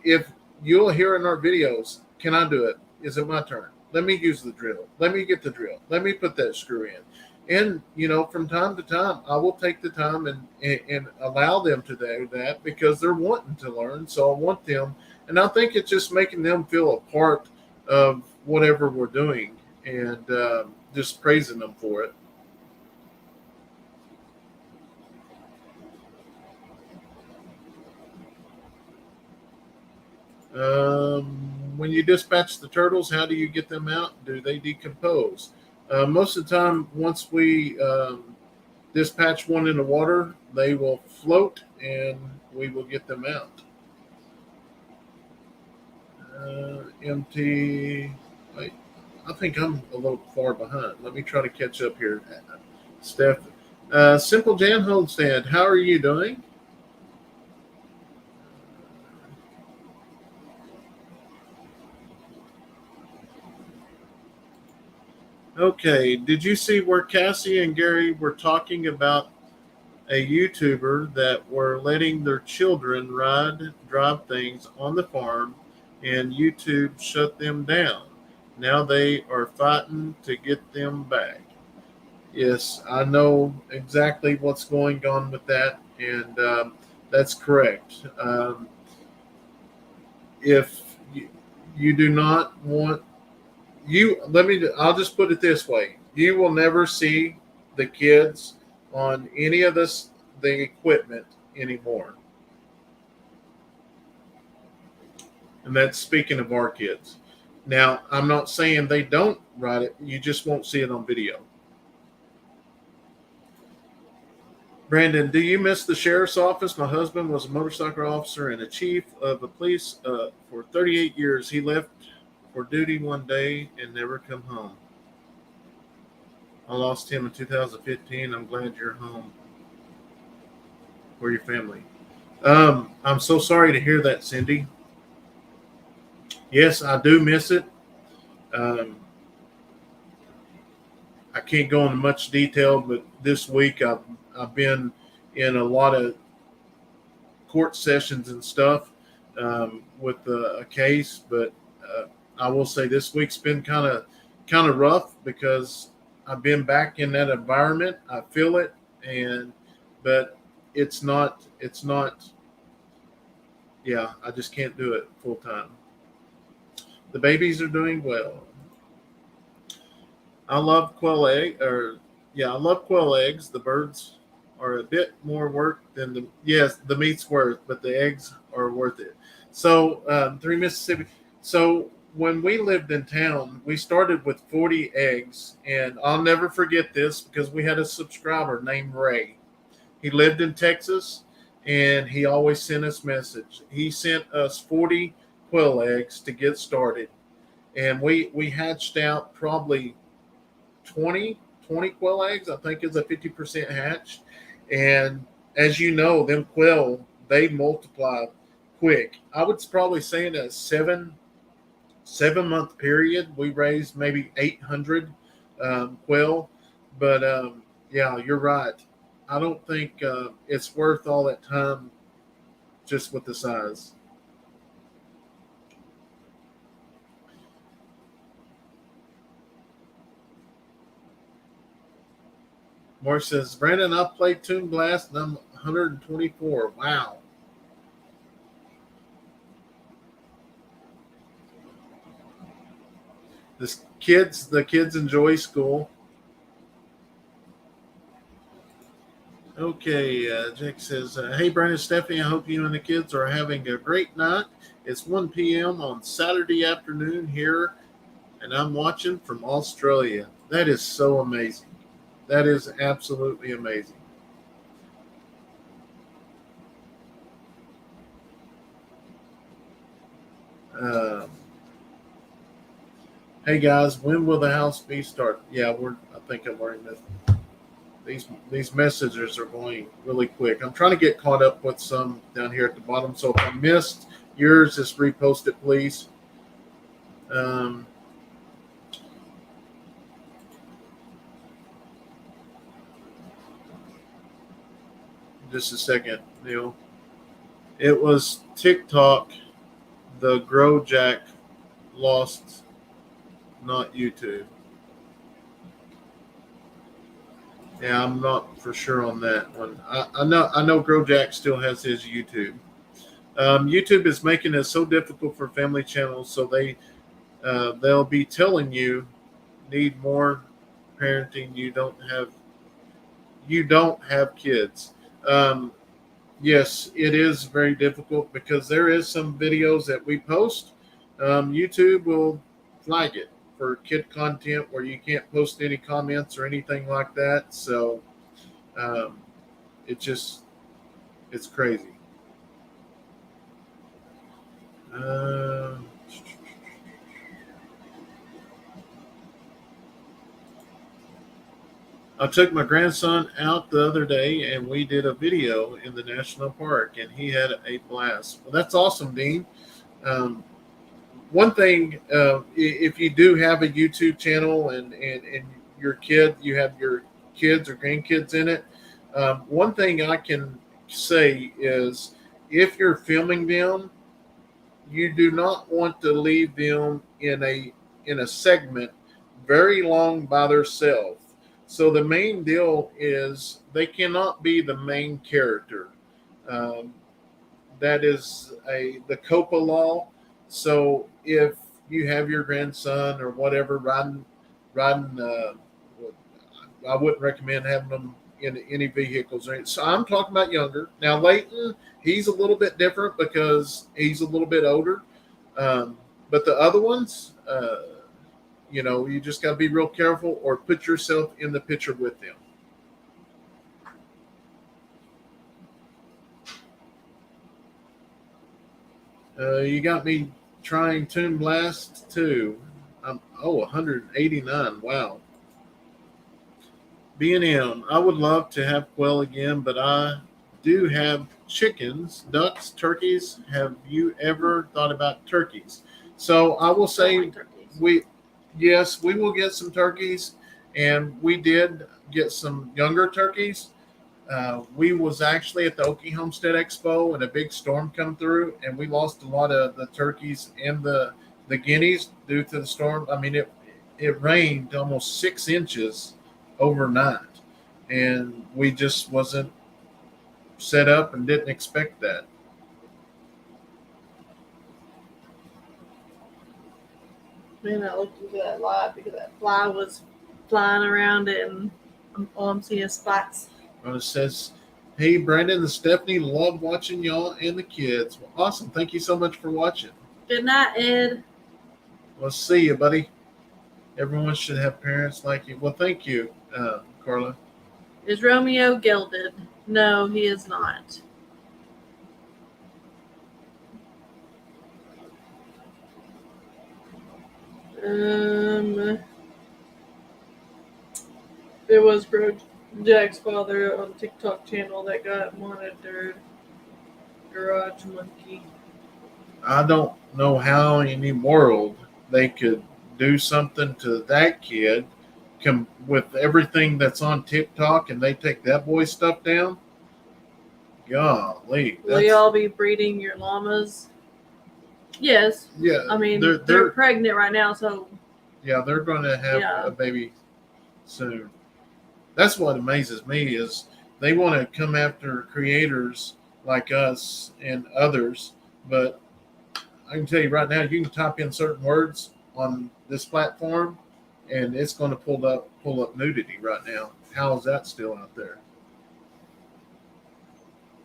Speaker 1: if you'll hear in our videos, can I do it? Is it my turn? Let me use the drill. Let me get the drill. Let me put that screw in. And, from time to time, I will take the time and allow them to do that because they're wanting to learn. So I want them. And I think it's just making them feel a part of whatever we're doing and just praising them for it. When you dispatch the turtles, how do you get them out? Do they decompose? Most of the time, once we dispatch one in the water, they will float and we will get them out. MT, I think I'm a little far behind. Let me try to catch up here. Steph, Simple Jan Holdstand, how are you doing? Okay, did you see where Cassie and Gary were talking about a YouTuber that were letting their children drive things on the farm and YouTube shut them down? Now they are fighting to get them back. Yes, I know exactly what's going on with that, and that's correct. If you do not want I'll just put it this way. You will never see the kids on any of the equipment anymore. And that's speaking of our kids. Now, I'm not saying they don't ride it. You just won't see it on video. Brandon, do you miss the sheriff's office? My husband was a motorcycle officer and a chief of the police for 38 years. He left for duty one day and never come home. I lost him in 2015. I'm glad you're home for your family. I'm so sorry to hear that, Cindy. Yes, I do miss it. I can't go into much detail, but this week I've been in a lot of court sessions and stuff with a case, but I will say this week's been kind of rough because I've been back in that environment. I feel it, but it's not. Yeah, I just can't do it full time. The babies are doing well. I love quail eggs. The birds are a bit more work than the meat's worth, but the eggs are worth it. So 3 Mississippi. So when we lived in town, we started with 40 eggs, and I'll never forget this because we had a subscriber named Ray. He lived in Texas, and he always sent us message. He sent us 40 quail eggs to get started, and we hatched out probably 20 quail eggs. I think it's a 50% hatch. And as you know, them quail, they multiply quick. I would probably say in a 7-month period, we raised maybe 800 quail. But yeah, you're right. I don't think it's worth all that time just with the size. Mark says, Brandon, I played Toon Blast and I'm 124. Wow. The kids enjoy school. Okay, Jake says, hey, Brandon, Stephanie, I hope you and the kids are having a great night. It's 1 p.m. on Saturday afternoon here, and I'm watching from Australia. That is so amazing. That is absolutely amazing. Hey guys, when will the house be start? Yeah, I think I'm already missing. These messages are going really quick. I'm trying to get caught up with some down here at the bottom. So if I missed yours, just repost it, please. Just a second, Neil. It was TikTok, the Grow Jack lost, not YouTube. Yeah, I'm not for sure on that one. I know Grow Jack still has his YouTube. YouTube is making it so difficult for family channels, so they'll be telling you need more parenting. You don't have kids. Yes, it is very difficult because there is some videos that we post. YouTube will flag it for kid content where you can't post any comments or anything like that. So it's crazy. I took my grandson out the other day and we did a video in the national park and he had a blast. Well, that's awesome, Dean. One thing, if you do have a YouTube channel and you have your kids or grandkids in it, one thing I can say is if you're filming them, you do not want to leave them in a segment very long by themselves. So the main deal is they cannot be the main character. That is the COPA law. So if you have your grandson or whatever riding, I wouldn't recommend having them in any vehicles. So I'm talking about younger. Now Leighton, he's a little bit different because he's a little bit older. But the other ones, you just got to be real careful or put yourself in the picture with them. You got me trying Toon Blast too. 189. Wow. B&M, I would love to have quail again, but I do have chickens, ducks, turkeys. Have you ever thought about turkeys? So I will say we will get some turkeys, and we did get some younger turkeys. We was actually at the Okie Homestead Expo, and a big storm come through, and we lost a lot of the turkeys and the guineas due to the storm. I mean, it rained almost 6 inches overnight, and we just wasn't set up and didn't expect that.
Speaker 2: Man, I looked into that live because that fly was flying around it, and all I'm seeing is spots.
Speaker 1: Well, it says, "Hey, Brandon and Stephanie, love watching y'all and the kids." Well, awesome. Thank you so much for watching.
Speaker 2: Good night, Ed.
Speaker 1: Well, see you, buddy. Everyone should have parents like you. Well, thank you, Carla.
Speaker 2: Is Romeo gilded? No, he is not. There was Jack's father on TikTok channel that got monitored. Garage monkey.
Speaker 1: I don't know how in the world they could do something to that kid with everything that's on TikTok, and they take that boy's stuff down. Golly.
Speaker 2: Will y'all be breeding your llamas? Yes.
Speaker 1: Yeah.
Speaker 2: I mean, they're pregnant right now, so.
Speaker 1: Yeah, they're going to have a baby soon. That's what amazes me is they want to come after creators like us and others, but I can tell you right now, you can type in certain words on this platform, and it's going to pull up nudity right now. How is that still out there?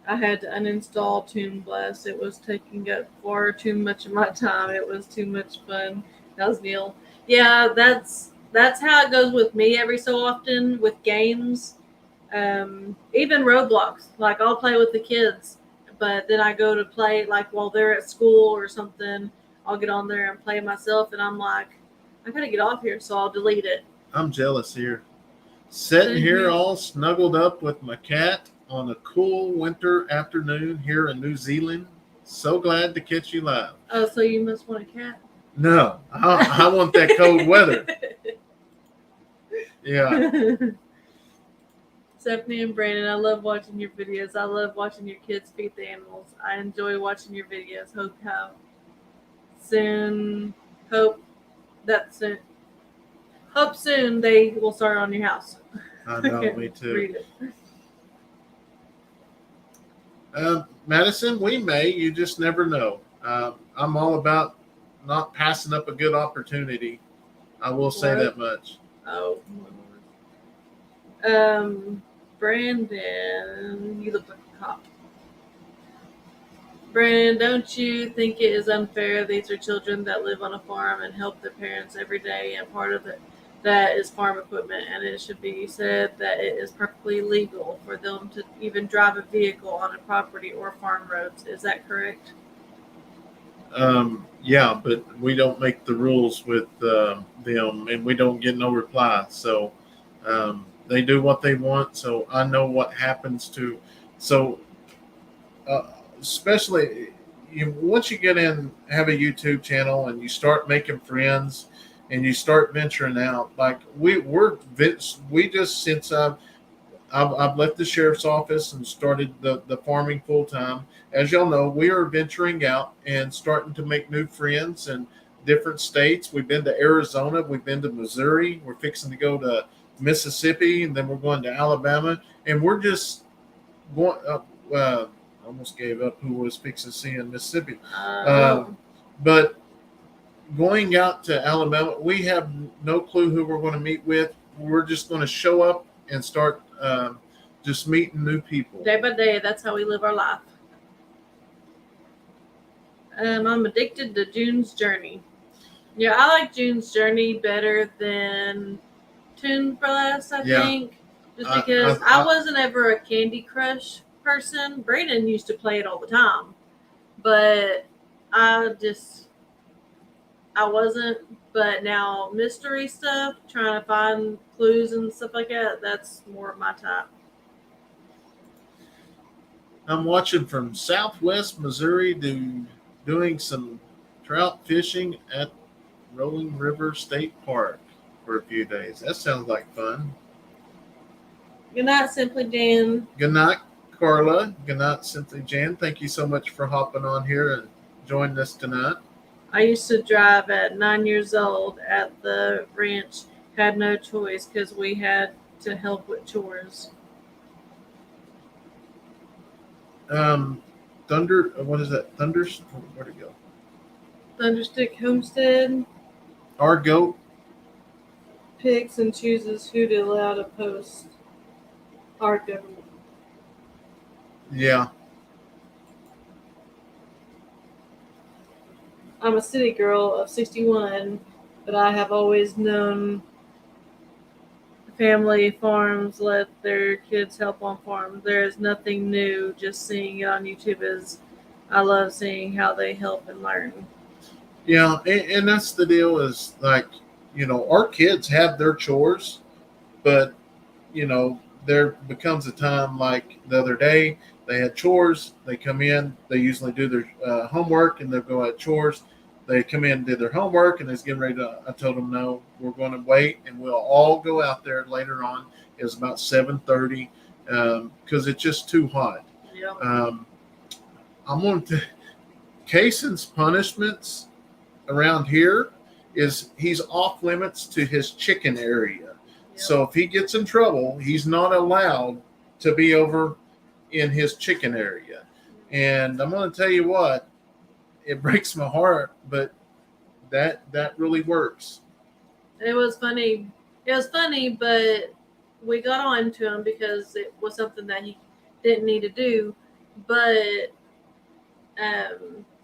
Speaker 2: I had to uninstall Toon Blast. It was taking up far too much of my time. It was too much fun. That was Neil. Yeah, that's how it goes with me every so often with games. Even Roblox. Like, I'll play with the kids, but then I go to play, like, while they're at school or something, I'll get on there and play myself, and I'm like, I gotta get off here, so I'll delete it.
Speaker 1: I'm jealous here. Sitting here all snuggled up with my cat on a cool winter afternoon here in New Zealand. So glad to catch you live.
Speaker 2: Oh, so you must want a cat?
Speaker 1: No, I want that cold weather. Yeah.
Speaker 2: Stephanie and Brandon, I love watching your videos. I love watching your kids feed the animals. I enjoy watching your videos. Hope soon they will start on your house.
Speaker 1: I know, me too. Madison, we may. You just never know. I'm all about not passing up a good opportunity. I will say that much.
Speaker 2: Oh. Brandon, you look like a cop. Brandon, don't you think it is unfair? These are children that live on a farm and help their parents every day, and part of that is farm equipment, and it should be said that it is perfectly legal for them to even drive a vehicle on a property or farm roads. Is that correct?
Speaker 1: Yeah, but we don't make the rules with them, and we don't get no reply. So they do what they want. So I know what happens to. So especially once you get in, have a YouTube channel, and you start making friends, and you start venturing out. Like we just since I've left the sheriff's office and started the farming full time. As y'all know, we are venturing out and starting to make new friends in different states. We've been to Arizona. We've been to Missouri. We're fixing to go to Mississippi, and then we're going to Alabama. And we're just going up. Almost gave up who was fixing to see in Mississippi. But going out to Alabama, we have no clue who we're going to meet with. We're just going to show up and start just meeting new people.
Speaker 2: Day by day, that's how we live our life. I'm addicted to June's Journey. Yeah, I like June's Journey better than Tune for Less, I think. Just because I wasn't ever a Candy Crush person. Brayden used to play it all the time. But I wasn't. But now mystery stuff, trying to find clues and stuff like that, that's more of my type.
Speaker 1: I'm watching from Southwest Missouri doing some trout fishing at Rolling River State Park for a few days. That sounds like fun.
Speaker 2: Good night, Simply Jan.
Speaker 1: Good night, Carla. Good night, Simply Jan. Thank you so much for hopping on here and joining us tonight.
Speaker 2: I used to drive at 9 years old at the ranch. Had no choice because we had to help with chores.
Speaker 1: Thunder. What is that? Thunder. Where'd it go?
Speaker 2: Thunderstick Homestead
Speaker 1: Our goat.
Speaker 2: picks and chooses who to allow to post our government.
Speaker 1: Yeah.
Speaker 2: I'm a city girl of 61, but I have always known family farms let their kids help on farms. There is nothing new. Just seeing it on YouTube is, I love seeing how they help and learn.
Speaker 1: Yeah, and that's the deal is like, our kids have their chores, but, there becomes a time like the other day, they had chores, they come in, they usually do their homework and they'll go at chores. They come in and did their homework and they're getting ready to, I told them, no, we're going to wait and we'll all go out there later on. It was about 7:30 because it's just too hot.
Speaker 2: Yep.
Speaker 1: I'm going to, Kayson's punishments around here is he's off limits to his chicken area. Yep. So if he gets in trouble, he's not allowed to be over in his chicken area. And I'm going to tell you what, it breaks my heart, but that really works.
Speaker 2: It was funny. But we got on to him because it was something that he didn't need to do. But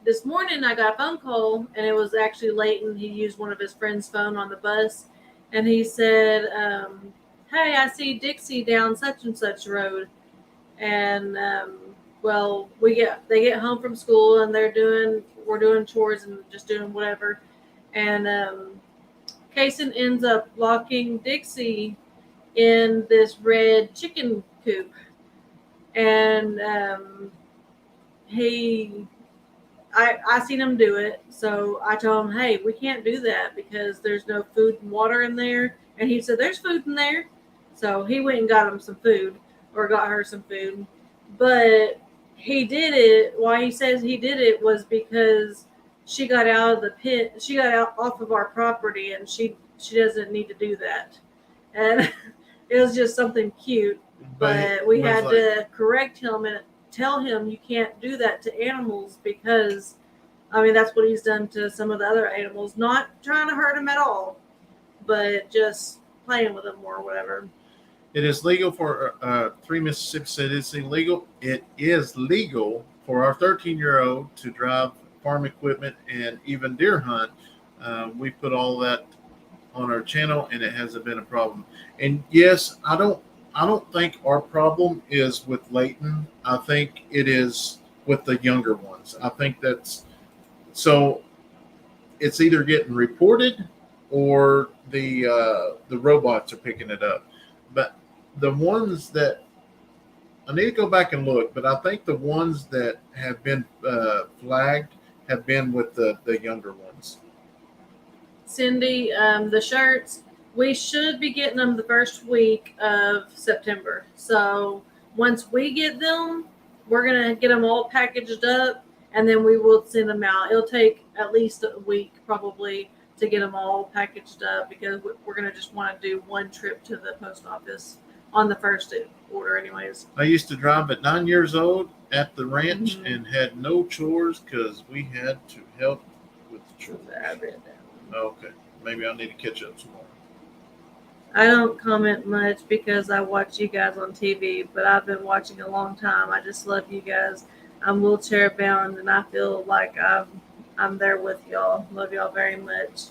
Speaker 2: this morning I got a phone call, and it was actually Leighton. He used one of his friend's phone on the bus, and he said, "Hey, I see Dixie down such and such road." And well, they get home from school and we're doing chores and just doing whatever, and Kayson ends up locking Dixie in this red chicken coop, and I seen him do it, so I told him, "Hey, we can't do that because there's no food and water in there." And he said, "There's food in there," so he went and got him some food, or got her some food, but he did it. Why he says he did it was because she got out of the pit. She got out off of our property, and she doesn't need to do that. And it was just something cute. But we had to correct him and tell him you can't do that to animals because, I mean, that's what he's done to some of the other animals. Not trying to hurt them at all, but just playing with them or whatever.
Speaker 1: It is legal for 3 Mississippi said it's illegal. It is legal for our 13-year-old to drive farm equipment and even deer hunt. We put all that on our channel, and it hasn't been a problem. And yes, I don't think our problem is with Leighton. I think it is with the younger ones. I think that's so. It's either getting reported or the robots are picking it up. But the ones that I need to go back and look, but I think the ones that have been flagged have been with the younger ones.
Speaker 2: Cindy, the shirts, we should be getting them the first week of September. So once we get them, we're going to get them all packaged up, and then we will send them out. It'll take at least a week probably to get them all packaged up because we're going to just want to do one trip to the post office on the first order anyways.
Speaker 1: I used to drive at 9 years old at the ranch and had no chores because we had to help with the chores.
Speaker 2: I read that.
Speaker 1: Okay, maybe I need to catch up some more.
Speaker 2: I don't comment much because I watch you guys on TV, but I've been watching a long time. I just love you guys. I'm wheelchair bound, and I feel like I'm there with y'all. Love y'all very much.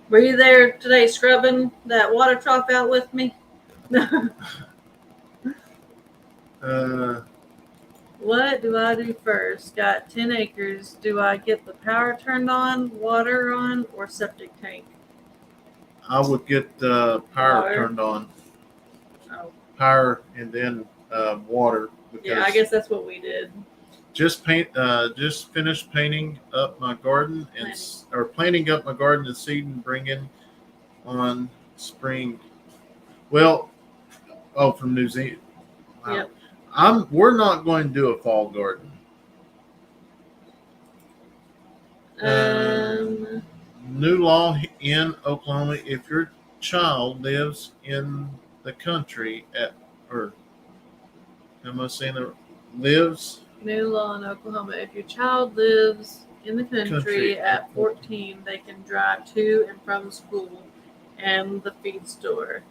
Speaker 2: Were you there today scrubbing that water trough out with me? What do I do first? Got 10 acres. Do I get the power turned on, water on, or septic tank?
Speaker 1: I would get power turned on.
Speaker 2: Oh.
Speaker 1: Power and then water.
Speaker 2: Yeah, I guess that's what we did.
Speaker 1: Just finished painting up my garden planting up my garden and seed and bringing on spring. Well, from New Zealand. Wow.
Speaker 2: Yep.
Speaker 1: We're not going to do a fall garden. New law in Oklahoma: if your child lives in the country lives.
Speaker 2: New law in Oklahoma: if your child lives in the country at 14, they can drive to and from school and the feed store.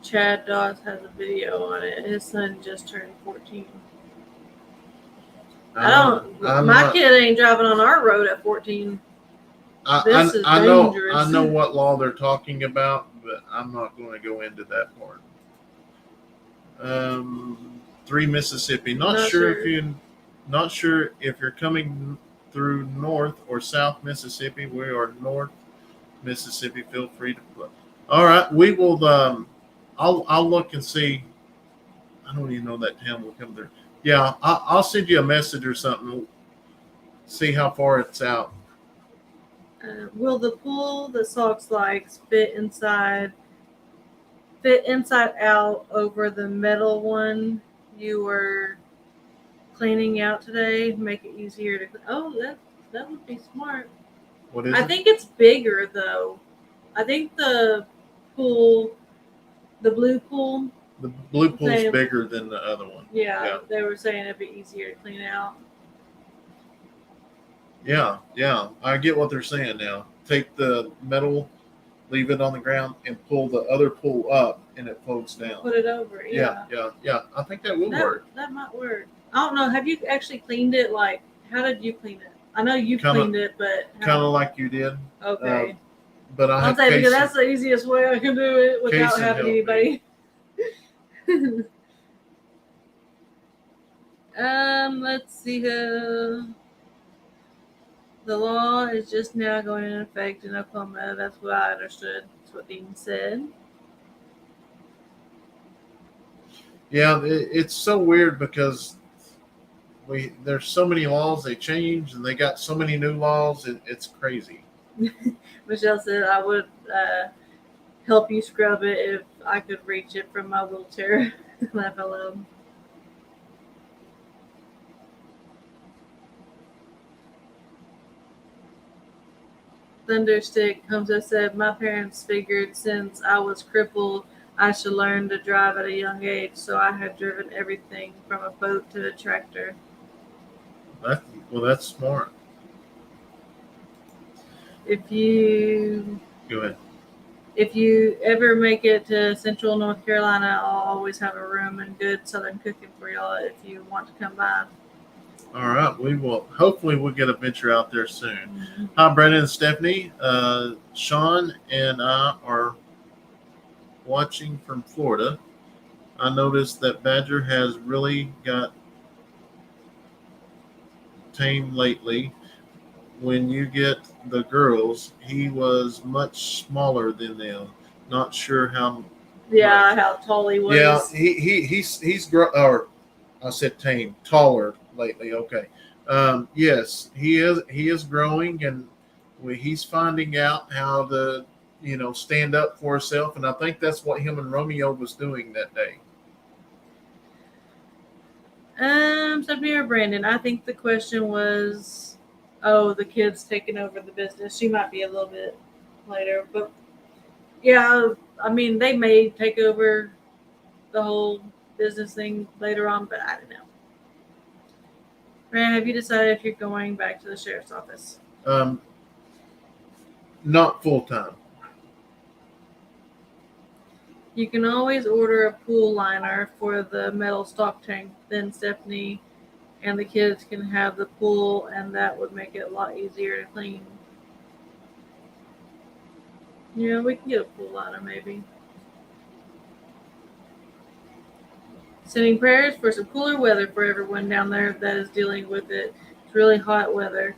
Speaker 2: Chad Dawes has a video on it. His son just turned 14. My kid ain't driving on our road at 14. This is dangerous.
Speaker 1: I know what law they're talking about, but I'm not going to go into that part. 3 Mississippi. Not sure if you're coming through North or South Mississippi. We are North Mississippi. Feel free to play. All right, we will. I'll look and see. I don't even know that town will come through. Yeah, I'll send you a message or something. See how far it's out.
Speaker 2: Will the pool that Sox likes fit inside out over the metal one you were cleaning out today? Make it easier to. Oh, that would be smart.
Speaker 1: What is
Speaker 2: it? I think it's bigger though. I think the blue pool.
Speaker 1: The blue pool's bigger than the other one.
Speaker 2: Yeah, they were saying it'd be easier to clean out.
Speaker 1: Yeah, I get what they're saying now. Take the metal, leave it on the ground, and pull the other pool up, and it floats down.
Speaker 2: Put it over. Yeah.
Speaker 1: I think that will work.
Speaker 2: That might work. I don't know. Have you actually cleaned it? Like, how did you clean it? I know you cleaned it, but
Speaker 1: kind of like you did.
Speaker 2: Okay.
Speaker 1: But
Speaker 2: I'll say because that's the easiest way I can do it without having anybody. Let's see here. The law is just now going into effect in Oklahoma. That's what I understood. That's what Dean said.
Speaker 1: Yeah, it's so weird because there's so many laws they change, and they got so many new laws. It's crazy.
Speaker 2: Michelle said I would help you scrub it if I could reach it from my wheelchair. Laugh out loud. Thunderstick comes and said, my parents figured since I was crippled, I should learn to drive at a young age, so I had driven everything from a boat to a tractor.
Speaker 1: That's smart. Go ahead.
Speaker 2: If you ever make it to Central North Carolina, I'll always have a room and good Southern cooking for y'all if you want to come by.
Speaker 1: All right, we will. Hopefully, we'll get a venture out there soon. Mm-hmm. Hi, Brandon and Stephanie. Sean and I are watching from Florida. I noticed that Badger has really got tame lately. When you get the girls, he was much smaller than them. Not sure how.
Speaker 2: Yeah, how tall he was.
Speaker 1: Yeah, he's or I said tame, taller lately. Okay. Yes, he is growing, and he's finding out how to stand up for himself, and I think that's what him and Romeo was doing that day.
Speaker 2: Stephanie or Brandon, I think the question was, the kids taking over the business. She might be a little bit later, but yeah, I mean, they may take over the whole business thing later on, but I don't know. Brandon, have you decided if you're going back to the sheriff's office?
Speaker 1: Not full time.
Speaker 2: You can always order a pool liner for the metal stock tank. Then Stephanie and the kids can have the pool, and that would make it a lot easier to clean. Yeah, we can get a pool out of maybe. Sending prayers for some cooler weather for everyone down there that is dealing with it. It's really hot weather.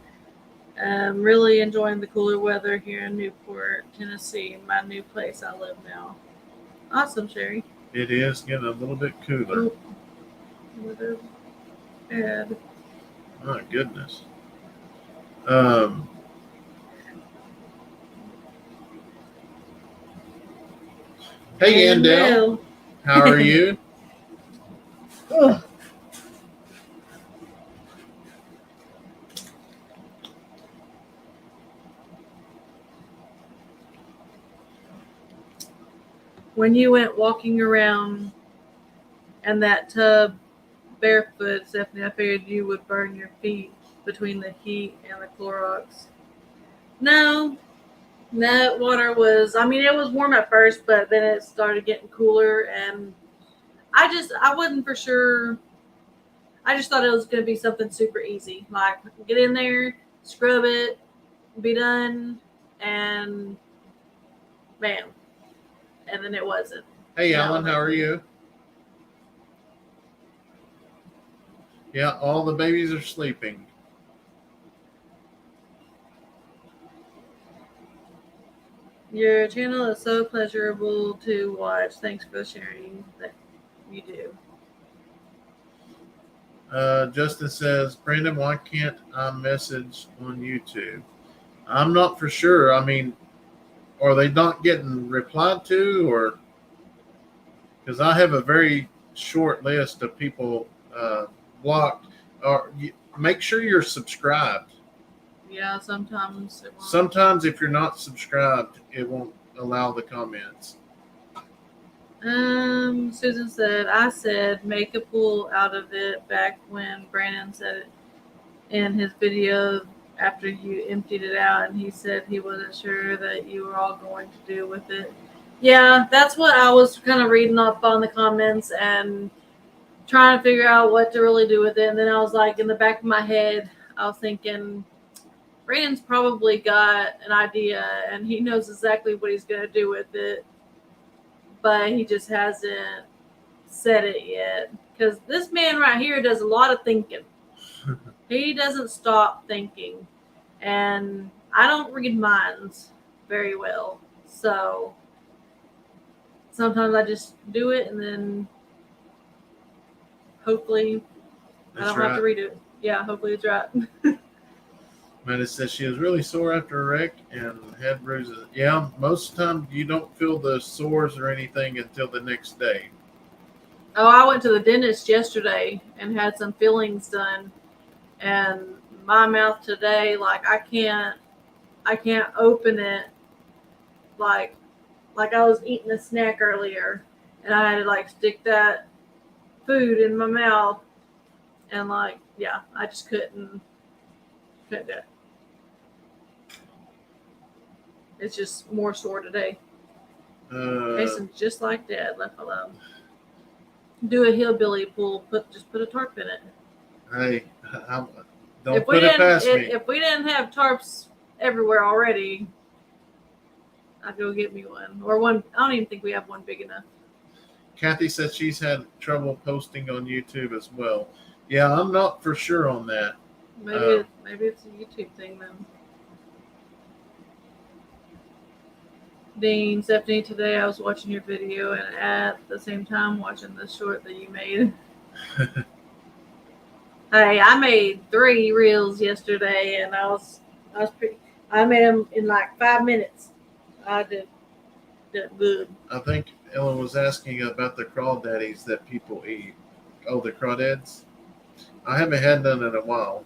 Speaker 2: Really enjoying the cooler weather here in Newport, Tennessee, my new place I live now. Awesome, Sherry.
Speaker 1: It is getting a little bit cooler.
Speaker 2: Weather bad.
Speaker 1: My goodness. Hey, Andell. How are you?
Speaker 2: When you went walking around in that tub barefoot, Stephanie, I figured you would burn your feet between the heat and the Clorox. No, that water was, I mean, it was warm at first, but then it started getting cooler, and I wasn't for sure. I just thought it was going to be something super easy. Like, get in there, scrub it, be done, and bam. And then it wasn't.
Speaker 1: Hey, Alan, how are you? Yeah, all the babies are sleeping.
Speaker 2: Your channel is so pleasurable to watch. Thanks for sharing that you do.
Speaker 1: Justin says, Brandon, why can't I message on YouTube? I'm not for sure. I mean, are they not getting replied to, or because I have a very short list of people blocked? Or make sure you're subscribed.
Speaker 2: Yeah, sometimes it won't.
Speaker 1: Sometimes if you're not subscribed, it won't allow the comments.
Speaker 2: Susan said, I said make a pool out of it back when Brandon said it in his video after you emptied it out, and he said he wasn't sure that you were all going to do with it. Yeah, that's what I was kind of reading up on the comments and trying to figure out what to really do with it. And then I was like, in the back of my head, I was thinking, Brandon's probably got an idea and he knows exactly what he's going to do with it, but he just hasn't said it yet. Because this man right here does a lot of thinking. He doesn't stop thinking. And I don't read minds very well. So sometimes I just do it and then hopefully I don't have to read it. Yeah, hopefully it's right.
Speaker 1: Amanda says she was really sore after a wreck and had bruises. Yeah, most of the time you don't feel the sores or anything until the next day.
Speaker 2: Oh, I went to the dentist yesterday and had some fillings done, and my mouth today, like I can't open it like I was eating a snack earlier, and I had to like stick that food in my mouth, and like yeah, I just couldn't do it. It's just more sore today. Kayson's just like Dad, left alone. Do a hillbilly pool. Just put a tarp in it.
Speaker 1: Hey, don't put it past me.
Speaker 2: If we didn't have tarps everywhere already, I'd go get me one. Or one. I don't even think we have one big enough.
Speaker 1: Kathy said she's had trouble posting on YouTube as well. Yeah, I'm not for sure on that.
Speaker 2: Maybe it's a YouTube thing then. Dean, Stephanie, today I was watching your video and at the same time watching the short that you made. Hey, I made 3 reels yesterday, and I made them in like 5 minutes. I did good.
Speaker 1: I think Ellen was asking about the crawdaddies that people eat. Oh, the crawdads? I haven't had none in a while.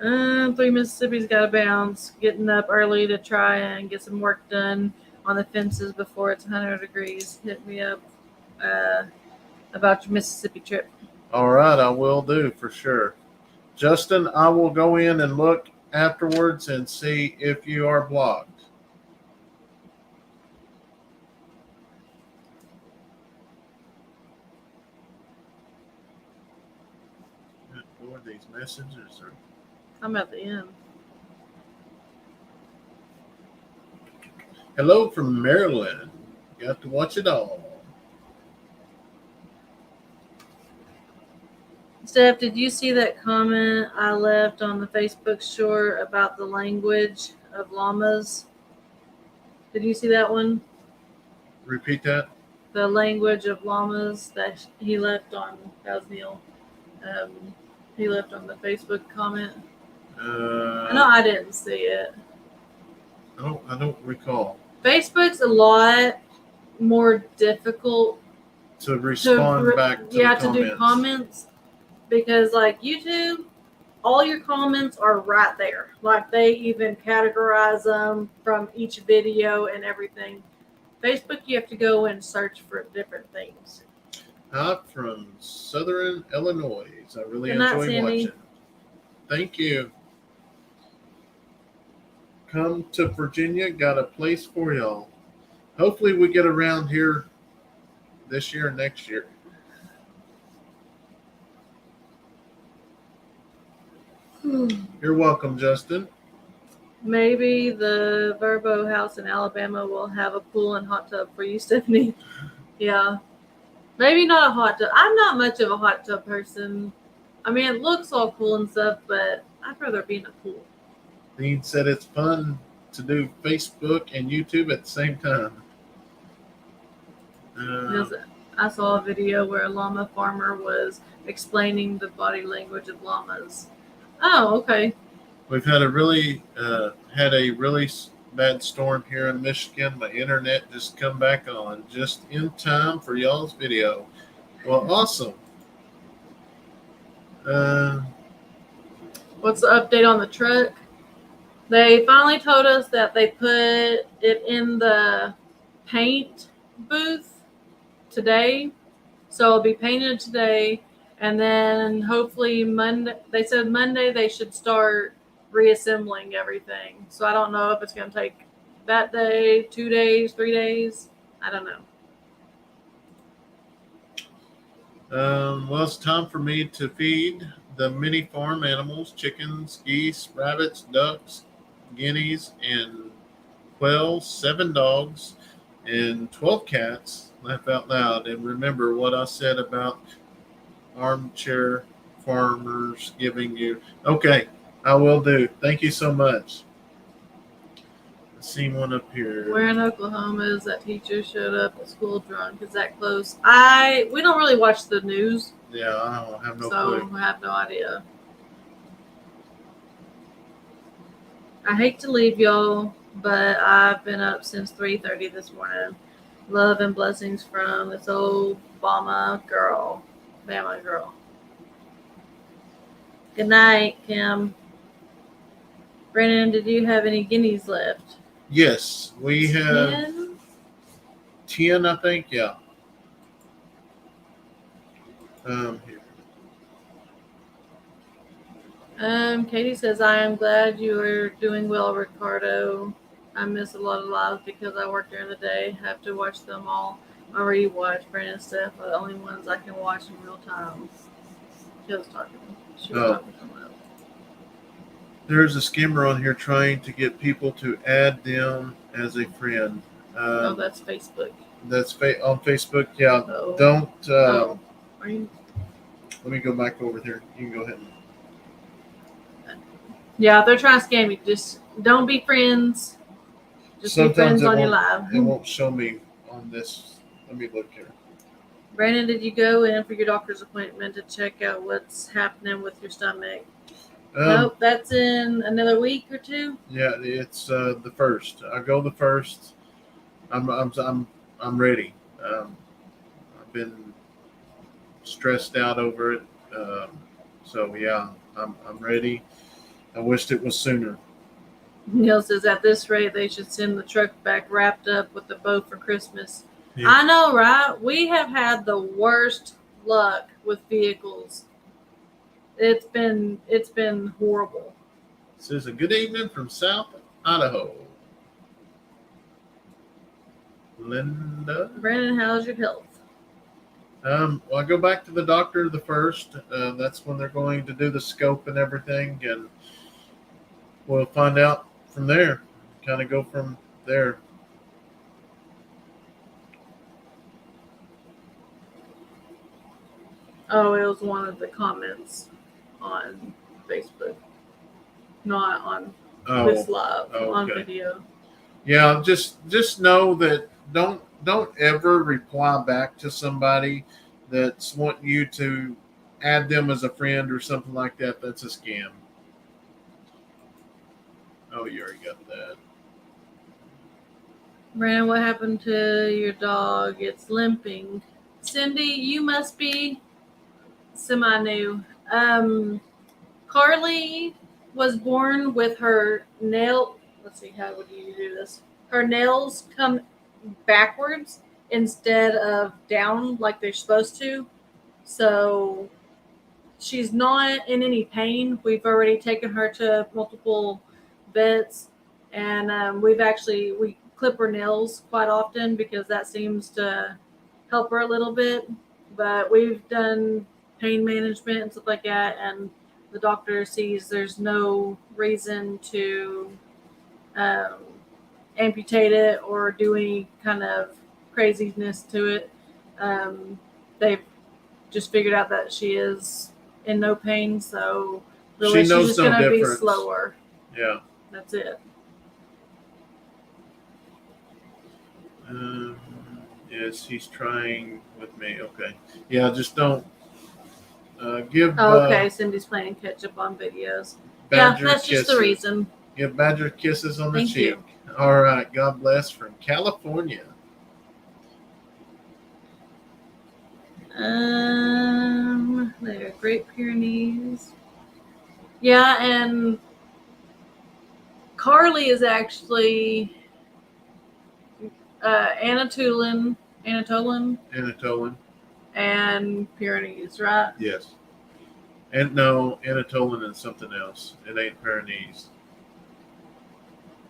Speaker 2: 3 Mississippi's got to bounce. Getting up early to try and get some work done on the fences before it's 100 degrees. Hit me up about your Mississippi trip.
Speaker 1: All right, I will do for sure. Justin, I will go in and look afterwards and see if you are blocked. these messages? Or
Speaker 2: I'm at the end.
Speaker 1: hello from Maryland. Got to watch it all.
Speaker 2: Steph, did you see that comment I left on the Facebook short about the language of llamas? Did you see that one?
Speaker 1: Repeat that.
Speaker 2: The language of llamas that he left on. That was Neil. He left on the Facebook comment. I know I didn't see it.
Speaker 1: I don't recall.
Speaker 2: Facebook's a lot more difficult
Speaker 1: To respond back to the comments.
Speaker 2: to do comments, because like YouTube, all your comments are right there. Like they even categorize them from each video and everything. Facebook, you have to go and search for different things.
Speaker 1: Hi from Southern Illinois. I really
Speaker 2: Good night,
Speaker 1: enjoy
Speaker 2: Sandy.
Speaker 1: watching. Thank you. Come to Virginia. Got a place for y'all. Hopefully we get around here this year and next year. You're welcome, Justin.
Speaker 2: Maybe the Verbo house in Alabama will have a pool and hot tub for you, Stephanie. Yeah. Maybe not a hot tub. I'm not much of a hot tub person. I mean, it looks all cool and stuff, but I'd rather be in a pool.
Speaker 1: Dean said it's fun to do Facebook and YouTube at the same time.
Speaker 2: I saw a video where a llama farmer was explaining the body language of llamas. Oh, okay.
Speaker 1: We've had a really bad storm here in Michigan. My internet just come back on just in time for y'all's video. Well, awesome.
Speaker 2: What's the update on the truck? They finally told us that they put it in the paint booth today. So it'll be painted today. And then hopefully Monday, they said Monday they should start reassembling everything. So I don't know if it's going to take that day, 2 days, 3 days. I don't know.
Speaker 1: Well, it's time for me to feed the mini farm animals: chickens, geese, rabbits, ducks, guineas, and quails, 7 dogs, and 12 cats. Laugh out loud and remember what I said about armchair farmers giving you. Okay, I will do. Thank you so much. I see one up here.
Speaker 2: Where in Oklahoma is that teacher showed up at school drunk? Is that close? We don't really watch the news.
Speaker 1: Yeah, I don't have no
Speaker 2: clue. I have no idea. I hate to leave y'all, but I've been up since 3:30 this morning. Love and blessings from this old Bama girl. Good night, Kim. Brandon, did you have any guineas left?
Speaker 1: Yes, we have
Speaker 2: 10?
Speaker 1: 10, I think. Yeah. Here.
Speaker 2: Katie says, I am glad you are doing well, Ricardo. I miss a lot of lives because I work during the day. Have to watch them all. I already watched Brandon and Steph are the only ones I can watch in real time. She was talking to someone else.
Speaker 1: There's a skimmer on here trying to get people to add them as a friend.
Speaker 2: That's Facebook.
Speaker 1: That's on Facebook. Yeah.
Speaker 2: Oh.
Speaker 1: Don't.
Speaker 2: Are you?
Speaker 1: Let me go back over there. You can go ahead.
Speaker 2: Yeah, if they're trying to scam you, just don't be friends. Just be friends on your live.
Speaker 1: It won't show me on this. Let me look here.
Speaker 2: Brandon, did you go in for your doctor's appointment to check out what's happening with your stomach? Nope, that's in another week or 2.
Speaker 1: Yeah, it's the 1st. I go the 1st. I'm ready. I've been stressed out over it. So yeah, I'm ready. I wished it was sooner.
Speaker 2: Neil says at this rate they should send the truck back wrapped up with the bow for Christmas. Yeah. I know, right? We have had the worst luck with vehicles. It's been horrible.
Speaker 1: It says a good evening from South Idaho. Linda.
Speaker 2: Brandon, how's your health?
Speaker 1: Well, I go back to the doctor the first. That's when they're going to do the scope and everything, and we'll find out from there. Kind of go from there.
Speaker 2: Oh, it was one of the comments on Facebook, not on this
Speaker 1: Oh,
Speaker 2: live on
Speaker 1: okay.
Speaker 2: video.
Speaker 1: Yeah, just know that don't ever reply back to somebody that's wanting you to add them as a friend or something like that. That's a scam. Oh, you already got that.
Speaker 2: Brandon, what happened to your dog? It's limping. Cindy, you must be semi-new. Carly was born with her nail. Let's see, how would you do this? Her nails come backwards instead of down like they're supposed to. So she's not in any pain. We've already taken her to multiple vets, and we clip her nails quite often because that seems to help her a little bit. But we've done pain management and stuff like that, and the doctor sees there's no reason to um, amputate it or do any kind of craziness to it. They've just figured out that she is in no pain, so really
Speaker 1: She
Speaker 2: she's
Speaker 1: knows
Speaker 2: just
Speaker 1: no
Speaker 2: gonna be
Speaker 1: difference.
Speaker 2: slower.
Speaker 1: Yeah.
Speaker 2: That's it.
Speaker 1: Um, yes, he's trying with me. Okay. Yeah, just don't give
Speaker 2: Okay, Cindy's playing catch up on videos.
Speaker 1: Badger
Speaker 2: That's
Speaker 1: kisses.
Speaker 2: just the reason.
Speaker 1: Give Badger kisses on the
Speaker 2: Thank
Speaker 1: cheek.
Speaker 2: you.
Speaker 1: All right. God bless from California.
Speaker 2: They're Great Pyrenees. Yeah, and Carly is actually Anatolian,
Speaker 1: Anatolian.
Speaker 2: and Pyrenees, right?
Speaker 1: Yes. And no, Anatolian and something else. It ain't Pyrenees.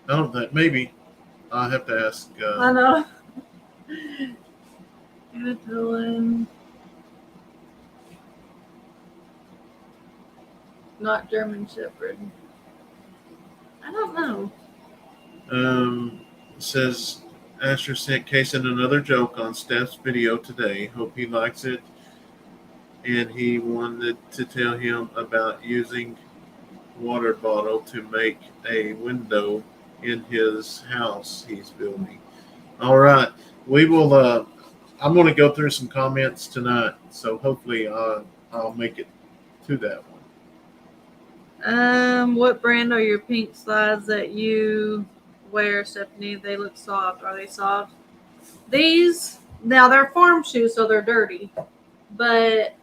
Speaker 1: I don't think. Maybe. I'll have to ask.
Speaker 2: I know. Anatolian, not German Shepherd. I don't know.
Speaker 1: Says Asher sent Kayson another joke on Steph's video today. Hope he likes it. And he wanted to tell him about using water bottle to make a window in his house he's building. All right, we will. I'm going to go through some comments tonight, so hopefully I'll make it to that one.
Speaker 2: What brand are your pink slides that you wear, Stephanie? They look soft. Are they soft? These, now they're farm shoes, so they're dirty, but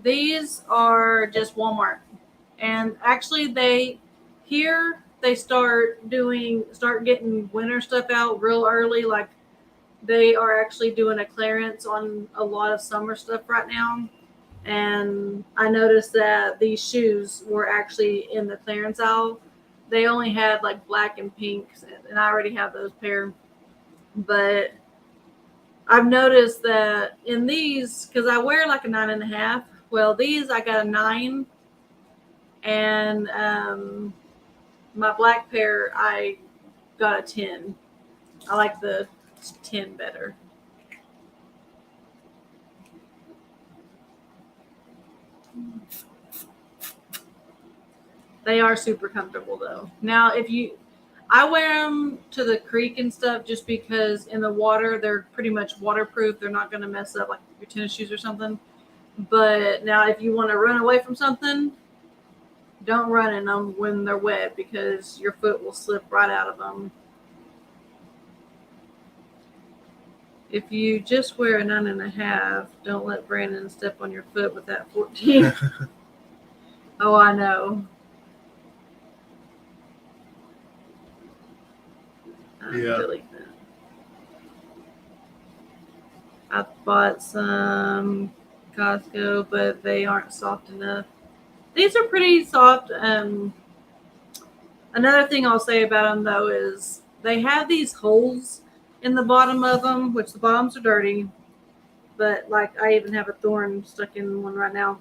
Speaker 2: these are just Walmart. And actually, they start getting winter stuff out real early. Like they are actually doing a clearance on a lot of summer stuff right now. And I noticed that these shoes were actually in the clearance aisle. They only had like black and pink, and I already have those pair. But I've noticed that in these, because I wear like a 9.5. Well, these I got a 9, and my black pair I got a 10. I like the 10 better. They are super comfortable though. Now, I wear them to the creek and stuff just because in the water they're pretty much waterproof. They're not going to mess up like your tennis shoes or something. But now, if you want to run away from something, don't run in them when they're wet because your foot will slip right out of them. If you just wear a 9.5, don't let Brandon step on your foot with that 14. Oh, I know.
Speaker 1: Yeah.
Speaker 2: Delete that. I bought some Costco, but they aren't soft enough. These are pretty soft. Another thing I'll say about them though is they have these holes in the bottom of them, which the bottoms are dirty. but like I even have a thorn stuck in one right now.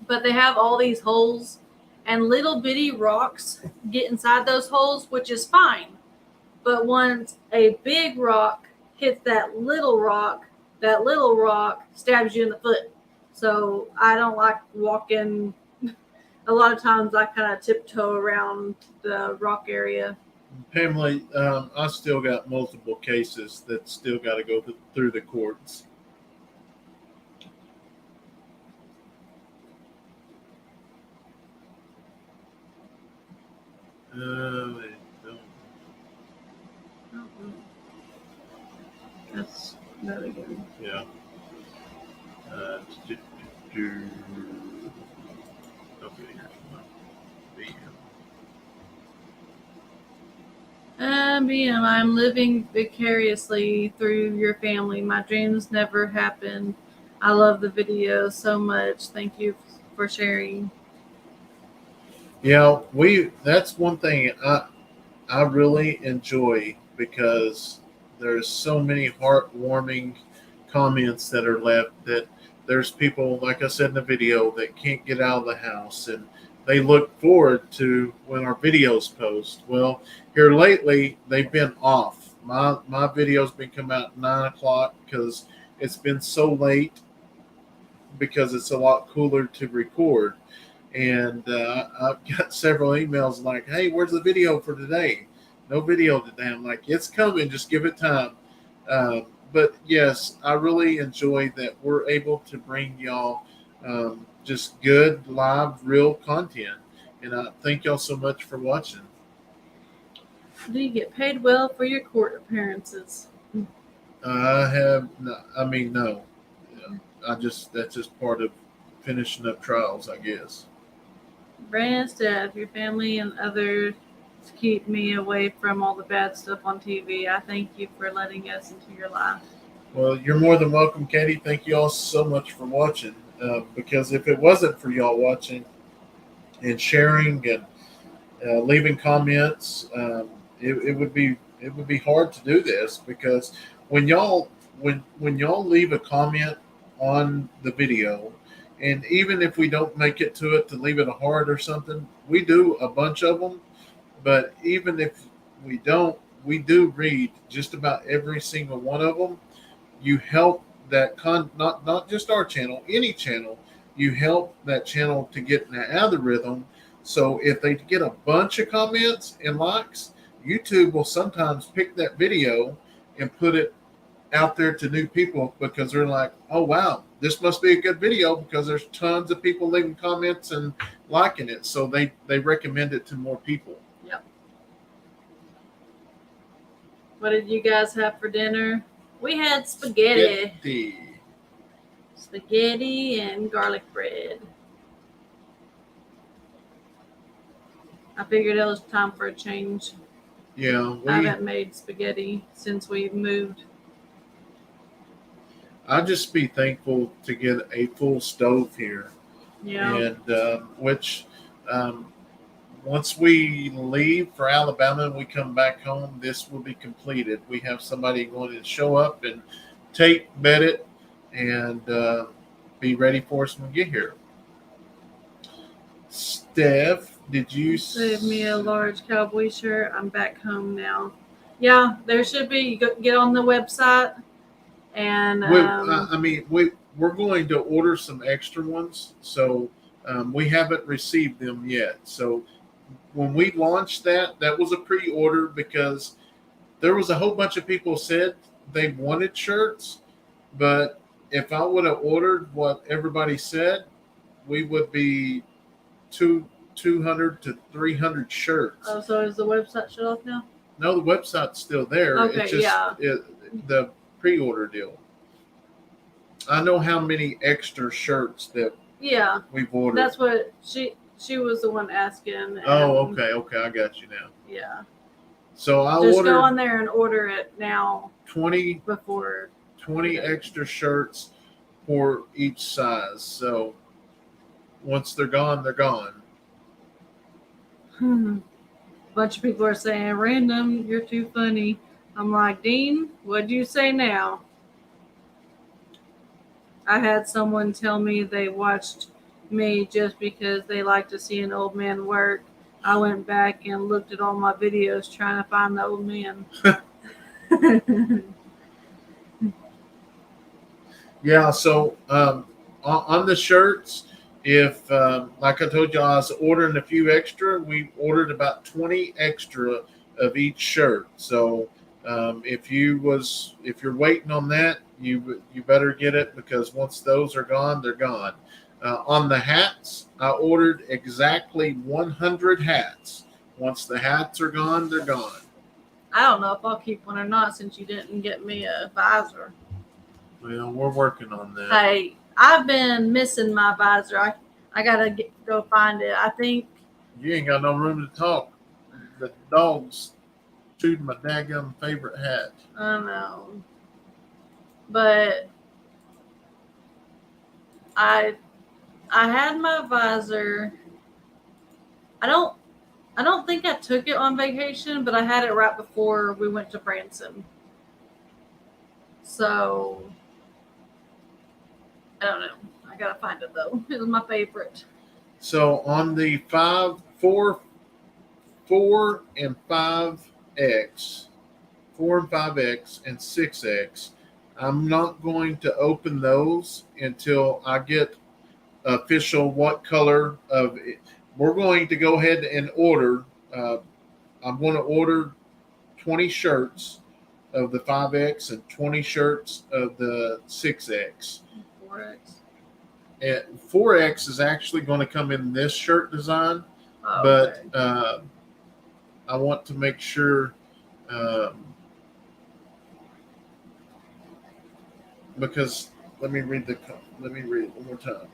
Speaker 2: But they have all these holes, and little bitty rocks get inside those holes, which is fine. But once a big rock hits that little rock stabs you in the foot. So I don't like walking. A lot of times I kind of tiptoe around the rock area.
Speaker 1: Pamela, I still got multiple cases that still got to go through the courts.
Speaker 2: That's really good.
Speaker 1: Yeah. Okay,
Speaker 2: BM, I'm living vicariously through your family. My dreams never happened. I love the video so much. Thank you for sharing.
Speaker 1: Yeah, that's one thing I really enjoy, because there's so many heartwarming comments that are left, that there's people, like I said in the video, that can't get out of the house, and they look forward to when our videos post. Well, here lately they've been off. My video's been coming out at 9 o'clock because it's been so late, because it's a lot cooler to record. And I've got several emails like, "Hey, where's the video for today?" No video today. I'm like, "It's coming. Just give it time." But yes, I really enjoy that we're able to bring y'all just good, live, real content. And I thank y'all so much for watching.
Speaker 2: Do you get paid well for your court appearances?
Speaker 1: I have, no, I mean, no. That's just part of finishing up trials, I guess.
Speaker 2: Brand staff, your family and others keep me away from all the bad stuff on TV. I thank you for letting us into your life.
Speaker 1: Well, you're more than welcome, Katie. Thank you all so much for watching. Because if it wasn't for y'all watching and sharing and leaving comments, it would be hard to do this, because when y'all leave a comment on the video, and even if we don't make it to it to leave it a heart or something, we do a bunch of them. But even if we don't, we do read just about every single one of them. You help that not just our channel, any channel. You help that channel to get in the algorithm. So if they get a bunch of comments and likes, YouTube will sometimes pick that video and put it out there to new people, because they're like, "Oh wow, this must be a good video, because there's tons of people leaving comments and liking it." So they recommend it to more people.
Speaker 2: Yep. What did you guys have for dinner? We had spaghetti and garlic bread. I figured it was time for a change.
Speaker 1: Yeah,
Speaker 2: I haven't made spaghetti since we moved.
Speaker 1: I'd just be thankful to get a full stove here.
Speaker 2: Yeah.
Speaker 1: And which once we leave for Alabama and we come back home, this will be completed. We have somebody going to show up and bed it, and be ready for us when we get here. Steph, did you
Speaker 2: save me a large cowboy shirt? I'm back home now. Yeah, there should be. You get on the website, and
Speaker 1: we're going to order some extra ones, so we haven't received them yet. So when we launched that was a pre-order, because there was a whole bunch of people said they wanted shirts, but if I would have ordered what everybody said, we would be 200 to 300 shirts.
Speaker 2: Oh, so is the website shut off now?
Speaker 1: No, the website's still there.
Speaker 2: Okay,
Speaker 1: it's just the pre-order deal. I know how many extra shirts that we've ordered.
Speaker 2: That's what she was the one asking.
Speaker 1: Okay, I got you now.
Speaker 2: Yeah.
Speaker 1: So I
Speaker 2: just go on there and order it now.
Speaker 1: 20
Speaker 2: before
Speaker 1: extra shirts for each size. So once they're gone, they're gone.
Speaker 2: Bunch of people are saying, "Random, you're too funny." I'm like, Dean, what'd you say now? I had someone tell me they watched me just because they like to see an old man work. I went back and looked at all my videos trying to find the old man.
Speaker 1: Yeah, so on the shirts, if like I told you, I was ordering a few extra. We ordered about 20 extra of each shirt. So if you're waiting on that, you better get it because once those are gone, they're gone. On the hats, I ordered exactly 100 hats. Once the hats are gone, they're gone.
Speaker 2: I don't know if I'll keep one or not since you didn't get me a visor.
Speaker 1: Well, we're working on that.
Speaker 2: Hey, I've been missing my visor. I gotta go find it. I think
Speaker 1: You ain't got no room to talk. The dogs chewed my daggum favorite hat.
Speaker 2: I don't know, but I had my visor. I don't think I took it on vacation, but I had it right before we went to Branson. So I don't know. I gotta find it though. It was my favorite.
Speaker 1: So on the 4 and 5X, 4 and 5X and 6X, I'm not going to open those until I get official what color of it. We're going to go ahead and order. I'm going to order 20 shirts of the 5X and 20 shirts of the 6X.
Speaker 2: 4X.
Speaker 1: And 4X is actually going to come in this shirt design, but I want to make sure because let me read it one more time.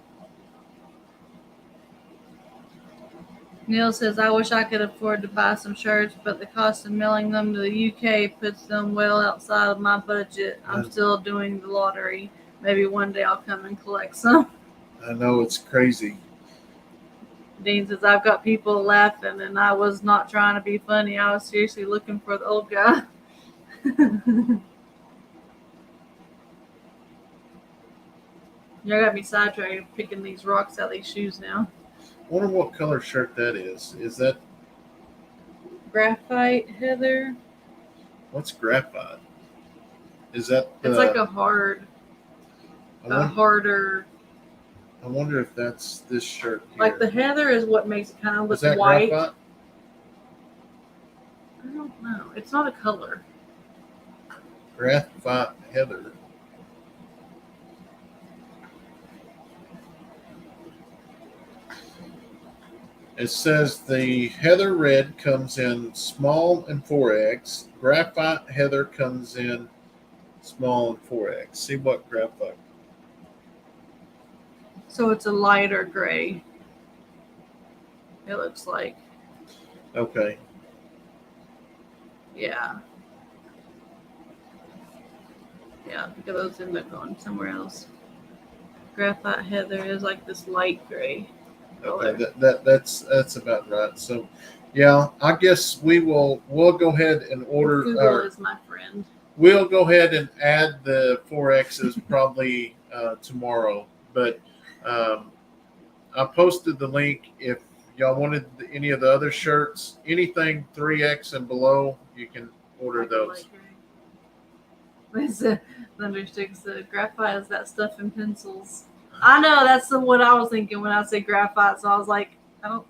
Speaker 2: Neil says, I wish I could afford to buy some shirts, but the cost of mailing them to the UK puts them well outside of my budget. I'm still doing the lottery. Maybe one day I'll come and collect some.
Speaker 1: I know it's crazy.
Speaker 2: Dean says, I've got people laughing, and I was not trying to be funny. I was seriously looking for the old guy. You got me sidetracked picking these rocks out of these shoes now.
Speaker 1: I wonder what color shirt that is. Is that
Speaker 2: graphite heather?
Speaker 1: What's graphite? Is that
Speaker 2: it's like a harder.
Speaker 1: I wonder if that's this shirt here.
Speaker 2: Like the heather is what makes it kind of look
Speaker 1: is that
Speaker 2: white.
Speaker 1: Graphite?
Speaker 2: I don't know. It's not a color.
Speaker 1: Graphite heather. It says the heather red comes in small and 4X. Graphite heather comes in small and 4X. See what graphite.
Speaker 2: So it's a lighter gray. It looks like.
Speaker 1: Okay.
Speaker 2: Yeah. Yeah, because those end up going somewhere else. Graphite heather is like this light gray.
Speaker 1: Okay, that's about right. So, yeah, I guess we'll go ahead and order.
Speaker 2: Google is my friend.
Speaker 1: We'll go ahead and add the 4Xs probably tomorrow. But I posted the link. If y'all wanted any of the other shirts, anything 3X and below, you can order those.
Speaker 2: Thundersticks. The graphite is that stuff in pencils. I know that's what I was thinking when I said graphite. So I was like,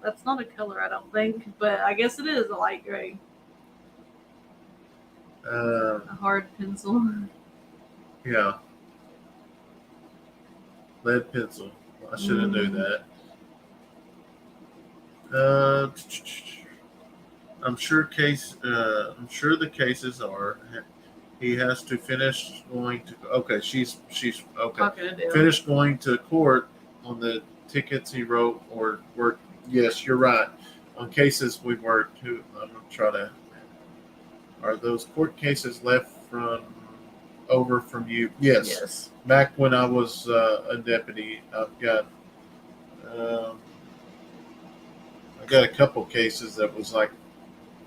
Speaker 2: that's not a color, I don't think, but I guess it is a light gray. A hard pencil.
Speaker 1: Yeah. Lead pencil. I should have knew that. I'm sure the cases are. He has to finish going to. Okay, she's okay. Finished going to court on the tickets he wrote or worked. Yes, you're right. On cases we worked. I'm gonna try to. Are those court cases left over from you? Yes. Back when I was a deputy, I've got a couple cases that was like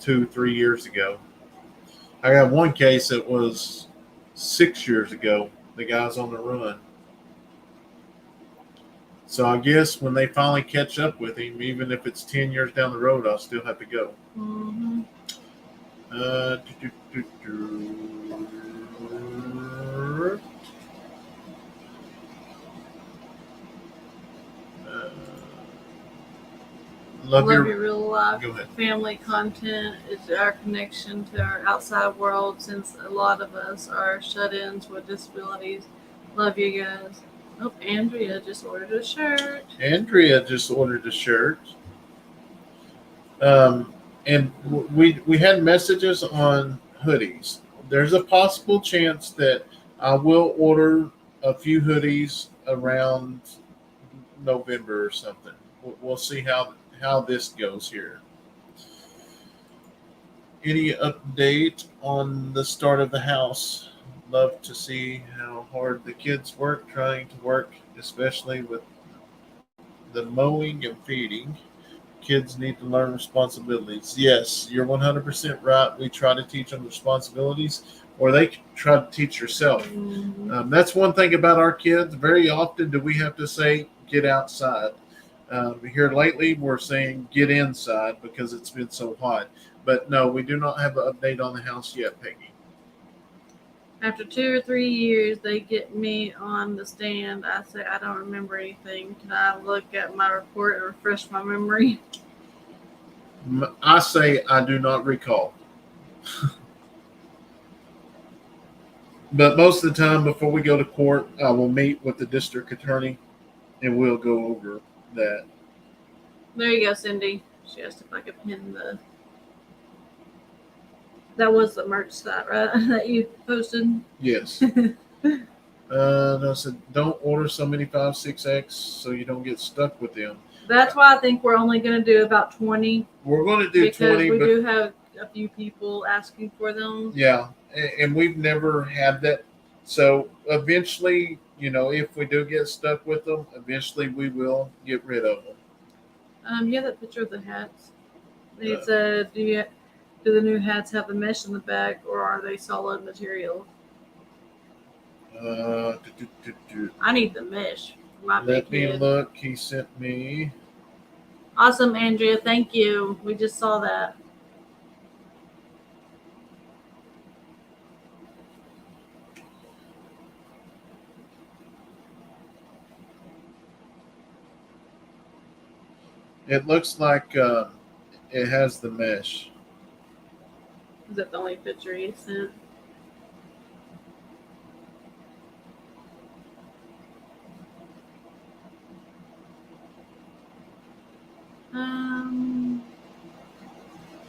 Speaker 1: 2-3 years ago. I got one case that was 6 years ago. The guy's on the run. So I guess when they finally catch up with him, even if it's 10 years down the road, I'll still have to go.
Speaker 2: Mm-hmm.
Speaker 1: Uh, do, do, do, do. Uh,
Speaker 2: Love your real life
Speaker 1: Go ahead.
Speaker 2: family content is our connection to our outside world, since a lot of us are shut-ins with disabilities. Love you guys. Oh, Andrea just ordered a shirt.
Speaker 1: And we had messages on hoodies. There's a possible chance that I will order a few hoodies around November or something. We'll see how this goes here. Any update on the start of the house? Love to see how hard the kids work trying to work, especially with the mowing and feeding. Kids need to learn responsibilities. Yes, you're 100% right. We try to teach them responsibilities, or they try to teach yourself.
Speaker 2: Mm-hmm.
Speaker 1: That's one thing about our kids. Very often do we have to say, get outside. Here lately, we're saying, get inside because it's been so hot. But no, we do not have an update on the house yet, Peggy.
Speaker 2: After 2 or 3 years, they get me on the stand. I say, I don't remember anything. Can I look at my report and refresh my memory?
Speaker 1: I say, I do not recall. But most of the time, before we go to court, I will meet with the district attorney and we'll go over that.
Speaker 2: There you go, Cindy. She asked if I could pin the. That was the merch site, right? That you posted?
Speaker 1: Yes. I said, don't order so many 5-6X so you don't get stuck with them.
Speaker 2: That's why I think we're only going to do about 20.
Speaker 1: We're going to do
Speaker 2: because
Speaker 1: 20.
Speaker 2: we do have a few people asking for them.
Speaker 1: Yeah, and we've never had that. So eventually, if we do get stuck with them, eventually we will get rid of them.
Speaker 2: You have that picture of the hats. They said, do the new hats have the mesh in the back, or are they solid material? I need the mesh.
Speaker 1: Let me look. He sent me.
Speaker 2: Awesome, Andrea. Thank you. We just saw that.
Speaker 1: It looks like it has the mesh.
Speaker 2: Is that the only picture you sent?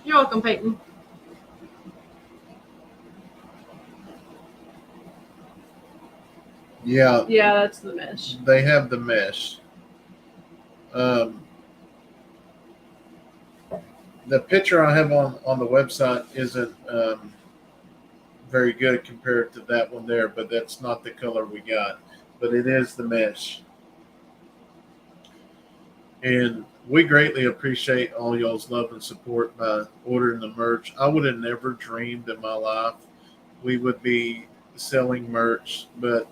Speaker 2: You're welcome, Peyton.
Speaker 1: Yeah.
Speaker 2: Yeah, that's the mesh.
Speaker 1: They have the mesh. The picture I have on the website isn't very good compared to that one there, but that's not the color we got. But it is the mesh. And we greatly appreciate all y'all's love and support by ordering the merch. I would have never dreamed in my life we would be selling merch, but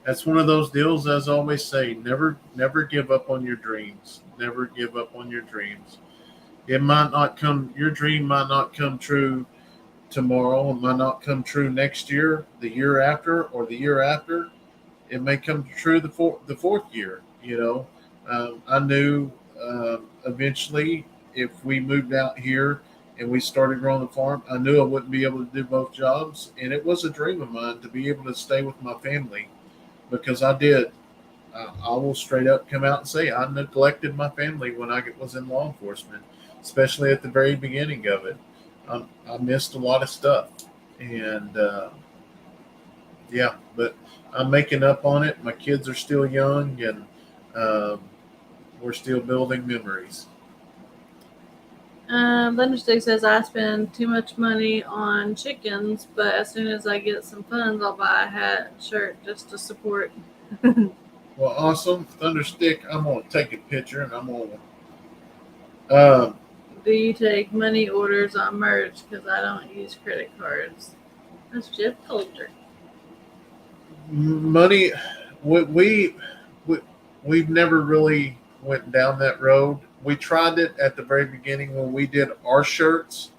Speaker 1: that's one of those deals, as I always say, never give up on your dreams. Never give up on your dreams. It might not come, your dream might not come true tomorrow. It might not come true next year, the year after, or the year after. It may come true the fourth year, I knew eventually if we moved out here and we started growing the farm, I knew I wouldn't be able to do both jobs. And it was a dream of mine to be able to stay with my family because I did. I will straight up come out and say I neglected my family when I was in law enforcement, especially at the very beginning of it. I missed a lot of stuff. And but I'm making up on it. My kids are still young and we're still building memories.
Speaker 2: Thunderstick says I spend too much money on chickens, but as soon as I get some funds, I'll buy a hat and shirt just to support.
Speaker 1: Well, awesome. Thunderstick, I'm going to take a picture and I'm going to.
Speaker 2: Do you take money orders on merch? Because I don't use credit cards. That's Jeff Coulter.
Speaker 1: Money, we we've never really went down that road. We tried it at the very beginning when we did our shirts.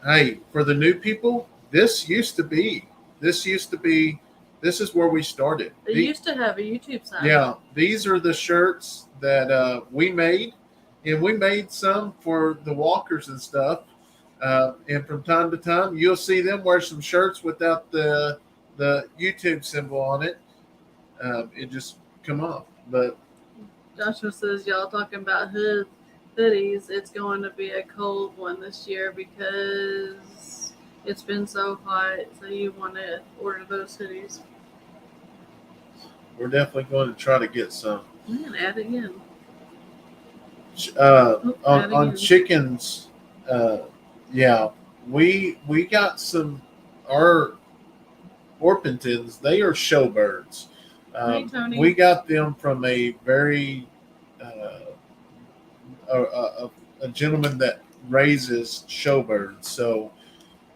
Speaker 1: Hey, for the new people, this used to be, this is where we started.
Speaker 2: They used to have a YouTube side.
Speaker 1: Yeah, these are the shirts that we made, and we made some for the walkers and stuff. And from time to time, you'll see them wear some shirts without the YouTube symbol on it. It just come off. But
Speaker 2: Joshua says y'all talking about hoodies. It's going to be a cold one this year because it's been so hot. So you want to order those hoodies.
Speaker 1: we're definitely going to try to get some.
Speaker 2: Man, add it in.
Speaker 1: On chickens, yeah, we got some our Orpingtons. They are showbirds.
Speaker 2: Hey, Tony.
Speaker 1: We got them from a very a gentleman that raises showbirds. So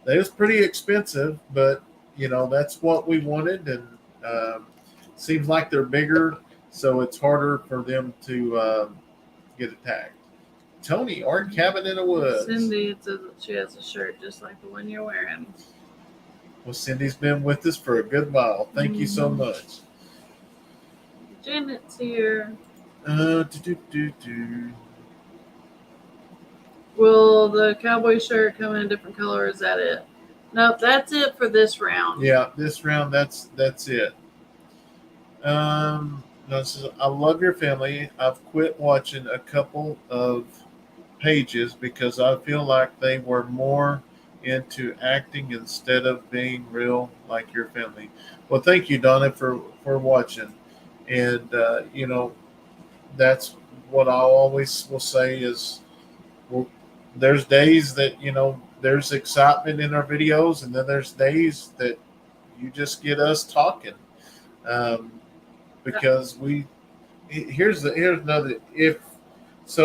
Speaker 1: they was pretty expensive, but that's what we wanted, and seems like they're bigger, so it's harder for them to get attacked. Tony, our cabin in the woods.
Speaker 2: Cindy says that she has a shirt just like the one you're wearing.
Speaker 1: Well, Cindy's been with us for a good while. Thank you so much.
Speaker 2: Janet's here. Will the cowboy shirt come in a different color? Is that it? Nope, that's it for this round.
Speaker 1: Yeah, this round, that's it. I love your family. I've quit watching a couple of pages because I feel like they were more into acting instead of being real like your family. Well, thank you, Donna, for watching. And, that's what I always will say is, well, there's days that, there's excitement in our videos, and then there's days that you just get us talking. Because here's another,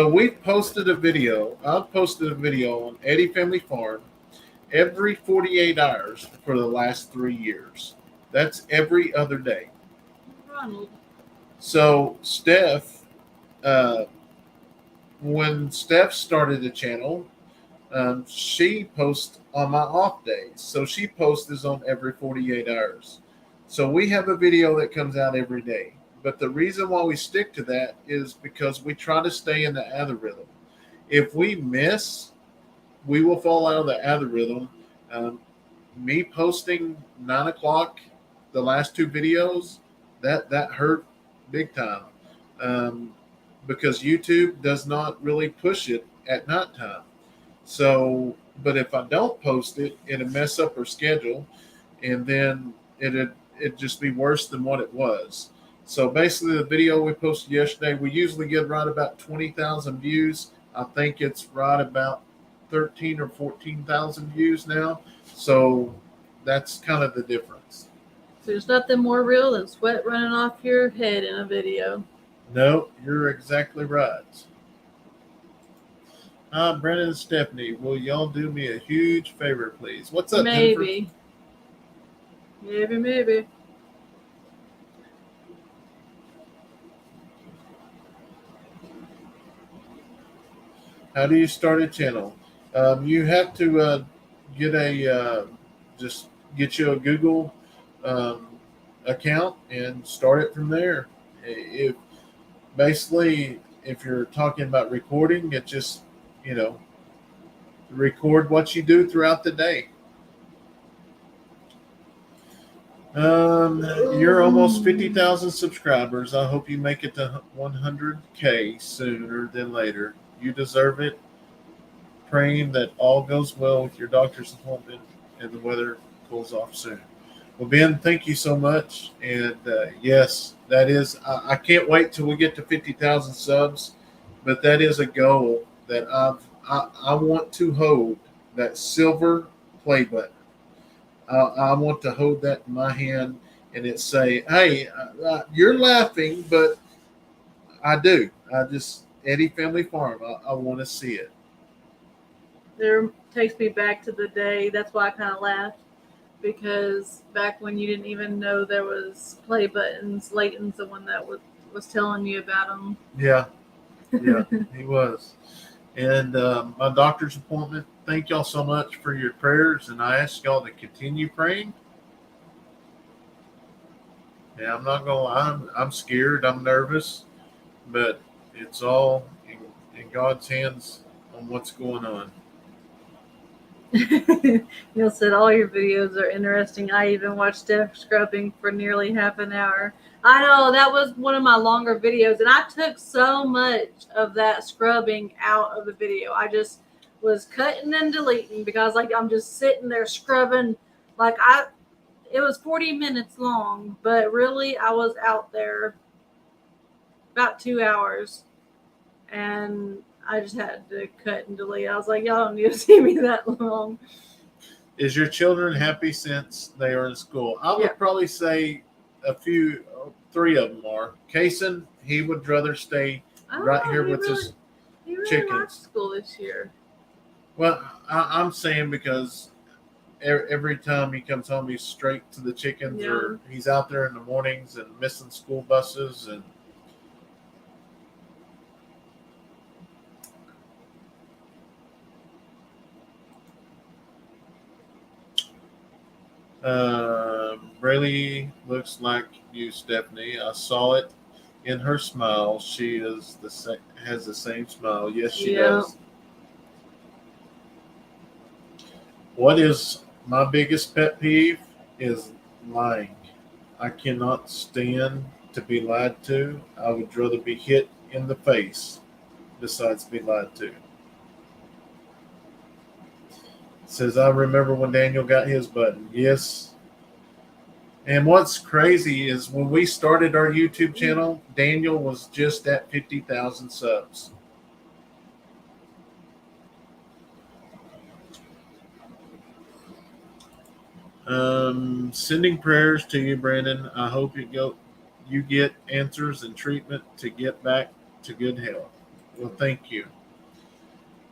Speaker 1: we've posted a video. I've posted a video on Eddy Family Farm every 48 hours for the last 3 years. That's every other day.
Speaker 2: Ronald.
Speaker 1: So Steph, when Steph started the channel, she posts on my off days. So she posts on every 48 hours. So we have a video that comes out every day. But the reason why we stick to that is because we try to stay in the algorithm. If we miss, we will fall out of the algorithm. Me posting 9 o'clock, the last 2 videos, that hurt big time. Because YouTube does not really push it at nighttime. So, but if I don't post it, it'll mess up our schedule, and then it'd just be worse than what it was. So basically, the video we posted yesterday, we usually get right about 20,000 views. I think it's right about 13 or 14,000 views now. So that's kind of the difference.
Speaker 2: There's nothing more real than sweat running off your head in a video.
Speaker 1: No, you're exactly right. Brennan and Stephanie, will y'all do me a huge favor, please? What's up,
Speaker 2: Maybe.
Speaker 1: Jennifer?
Speaker 2: Maybe.
Speaker 1: How do you start a channel? You have to just get you a Google account and start it from there. If you're talking about recording, it just record what you do throughout the day. You're almost 50,000 subscribers. I hope you make it to 100K sooner than later. You deserve it. Praying that all goes well with your doctor's appointment and the weather cools off soon. Well, Ben, thank you so much. And yes, that is, I can't wait till we get to 50,000 subs, but that is a goal that I want to hold, that silver play button. I want to hold that in my hand and it say, hey, you're laughing, but I do. Eddy Family Farm, I want to see it.
Speaker 2: There takes me back to the day. That's why I kind of laughed, because back when you didn't even know there was play buttons, Leighton's the one that was was telling you about him.
Speaker 1: Yeah, he was. And my doctor's appointment. Thank y'all so much for your prayers, and I ask y'all to continue praying. Yeah, I'm not gonna lie. I'm scared. I'm nervous, but it's all in God's hands on what's going on.
Speaker 2: Neil said all your videos are interesting. I even watched Steph scrubbing for nearly half an hour. I know that was one of my longer videos, and I took so much of that scrubbing out of the video. I just was cutting and deleting because like I'm just sitting there scrubbing. It was 40 minutes long, but really I was out there about 2 hours, and I just had to cut and delete. I was like, y'all don't need to see me that long.
Speaker 1: Is your children happy since they are in school? I would probably say three of them are. Kayson, he would rather stay right here with his chickens.
Speaker 2: Liked school this year.
Speaker 1: Well, I'm saying because every time he comes home, he's straight to the chickens, or he's out there in the mornings and missing school buses and. Braylee looks like you, Stephanie. I saw it in her smile. She has the same smile. Yes, she does. What is my biggest pet peeve is lying. I cannot stand to be lied to. I would rather be hit in the face besides be lied to. Says, I remember when Daniel got his button. Yes. And what's crazy is when we started our YouTube channel, Daniel was just at 50,000 subs. Sending prayers to you, Brandon. I hope you get answers and treatment to get back to good health. Well, thank you.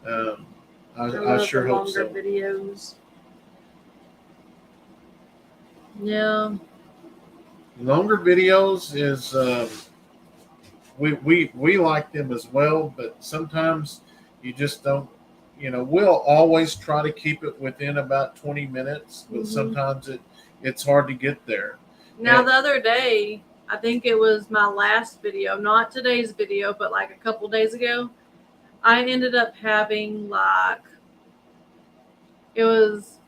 Speaker 1: I sure hope so.
Speaker 2: Videos. Yeah.
Speaker 1: Longer videos is we like them as well, but sometimes you just don't. We'll always try to keep it within about 20 minutes, but sometimes it's hard to get there.
Speaker 2: Now, the other day, I think it was my last video, not today's video, but like a couple days ago, I ended up having it was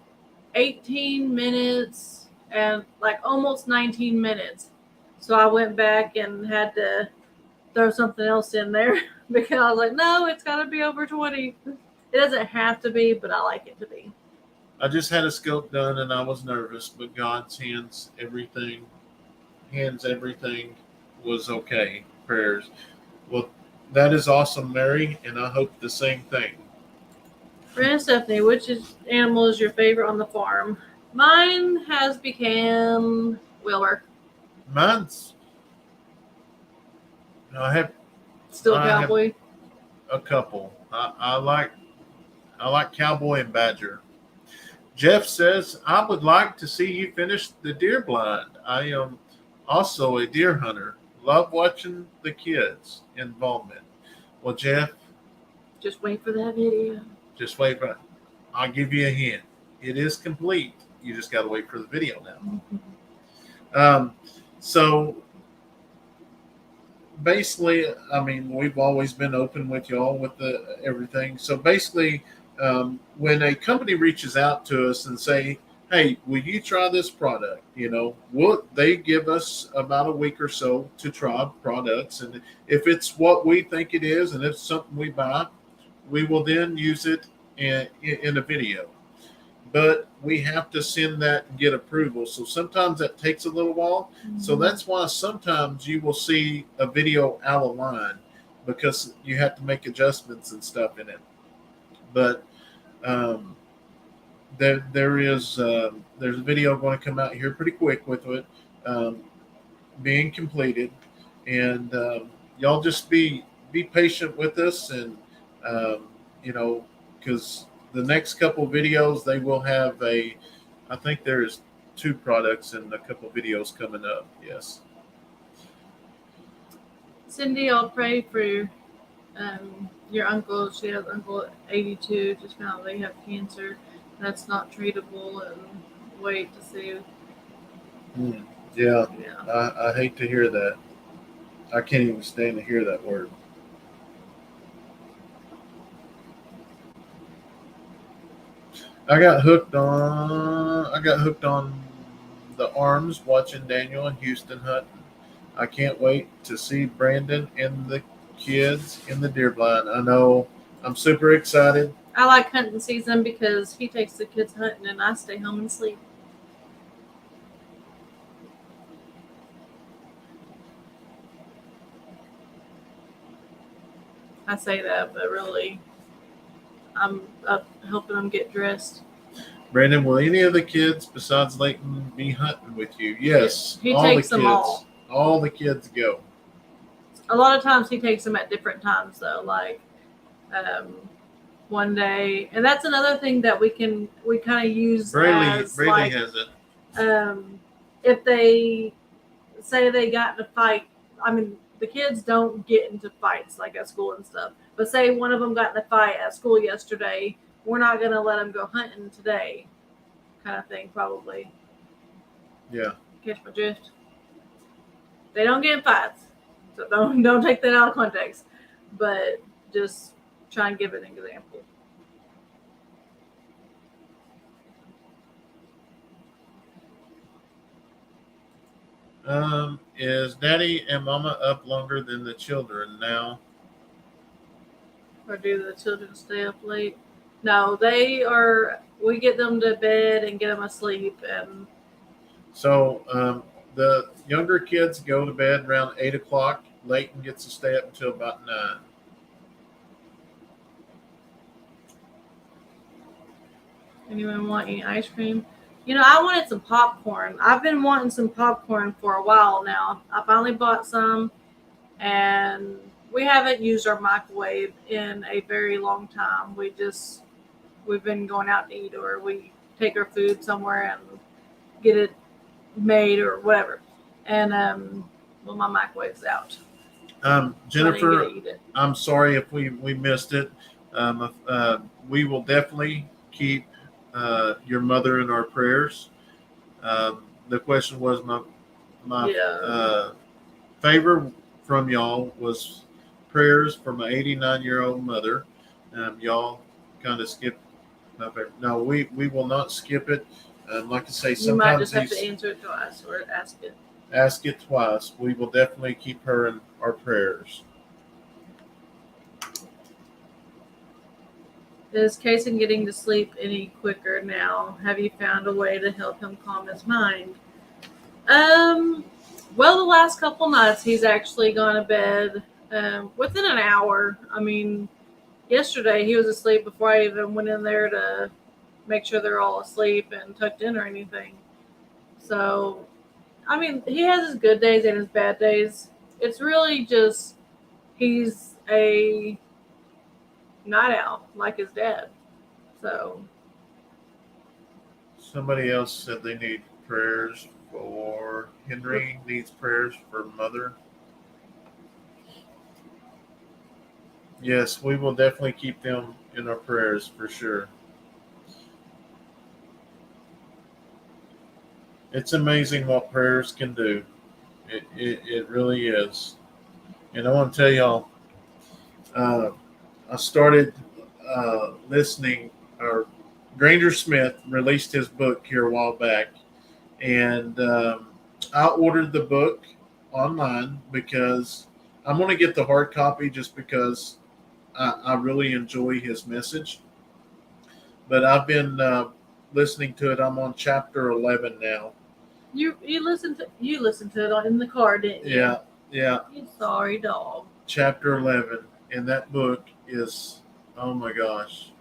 Speaker 2: 18 minutes and like almost 19 minutes. So I went back and had to throw something else in there because I was like, no, it's got to be over 20. It doesn't have to be, but I like it to be.
Speaker 1: I just had a scope done and I was nervous, but God's hands everything was okay. Prayers. Well, that is awesome, Mary, and I hope the same thing.
Speaker 2: Brandon Stephanie, which animal is your favorite on the farm? Mine has become Wilbur.
Speaker 1: I have
Speaker 2: Cowboy.
Speaker 1: A couple. I like Cowboy and Badger. Jeff says, I would like to see you finish the deer blind. I am also a deer hunter. Love watching the kids' involvement. Well, Jeff.
Speaker 2: Just wait for that video.
Speaker 1: Just wait for it. I'll give you a hint. It is complete. You just got to wait for the video now. So basically, I mean, we've always been open with y'all with everything. So basically, when a company reaches out to us and say, hey, will you try this product? They give us about a week or so to try products. And if it's what we think it is, and it's something we buy, we will then use it in a video. But we have to send that and get approval. So sometimes that takes a little while. Mm-hmm. So that's why sometimes you will see a video out of line because you have to make adjustments and stuff in it. But there's a video going to come out here pretty quick with it being completed. And y'all just be patient with us and because the next couple of videos, they will have I think there's 2 products and a couple of videos coming up. Yes.
Speaker 2: Cindy, I'll pray for your uncle. She has uncle 82. Just found out they have cancer. That's not treatable, and wait to see.
Speaker 1: Yeah,
Speaker 2: Yeah.
Speaker 1: I hate to hear that. I can't even stand to hear that word. I got hooked on the arms watching Daniel and Houston hunting. I can't wait to see Brandon and the kids in the deer blind. I know I'm super excited.
Speaker 2: I like hunting season because he takes the kids hunting and I stay home and sleep. I say that, but really, I'm up helping them get dressed.
Speaker 1: Brandon, will any of the kids besides Leighton be hunting with you? Yes,
Speaker 2: He
Speaker 1: all
Speaker 2: takes
Speaker 1: the
Speaker 2: them
Speaker 1: kids.
Speaker 2: all.
Speaker 1: All the kids go.
Speaker 2: A lot of times he takes them at different times, though. Like one day, and that's another thing that we kind of use as
Speaker 1: Braylee
Speaker 2: like
Speaker 1: has it.
Speaker 2: If they say they got in a fight. I mean, the kids don't get into fights like at school and stuff. But say one of them got in a fight at school yesterday, we're not gonna let them go hunting today, kind of thing, probably.
Speaker 1: Yeah.
Speaker 2: Catch my drift. They don't get in fights, so don't take that out of context. But just try and give an example.
Speaker 1: Is Daddy and Mama up longer than the children now?
Speaker 2: Or do the children stay up late? No, they are. We get them to bed and get them asleep, and
Speaker 1: So the younger kids go to bed around 8 o'clock. Leighton gets to stay up until about 9.
Speaker 2: anyone want any ice cream? I wanted some popcorn. I've been wanting some popcorn for a while now. I finally bought some, and we haven't used our microwave in a very long time. We've been going out to eat, or we take our food somewhere and get it made or whatever. And well, my microwave's out.
Speaker 1: Jennifer, I'm sorry if we missed it. We will definitely keep your mother in our prayers. The question was my favor from y'all was prayers for my 89-year-old mother. Y'all kind of skipped my favor. No, we will not skip it. Like I say, sometimes
Speaker 2: you might just have to answer it twice or ask it.
Speaker 1: Ask it twice. We will definitely keep her in our prayers.
Speaker 2: Is Kayson getting to sleep any quicker now? Have you found a way to help him calm his mind? Well, the last couple nights he's actually gone to bed within an hour. I mean, yesterday he was asleep before I even went in there to make sure they're all asleep and tucked in or anything. So, I mean, he has his good days and his bad days. It's really just he's a night owl like his dad. So
Speaker 1: somebody else said they need prayers for Henry. Needs prayers for mother. Yes, we will definitely keep them in our prayers for sure. It's amazing what prayers can do. It really is. And I want to tell y'all, I started listening, or Granger Smith released his book here a while back, and I ordered the book online because I'm going to get the hard copy just because I really enjoy his message. But I've been listening to it. I'm on chapter 11 now.
Speaker 2: You listened to it in the car, didn't you?
Speaker 1: Yeah.
Speaker 2: You sorry dog.
Speaker 1: Chapter 11, and that book is, oh my gosh,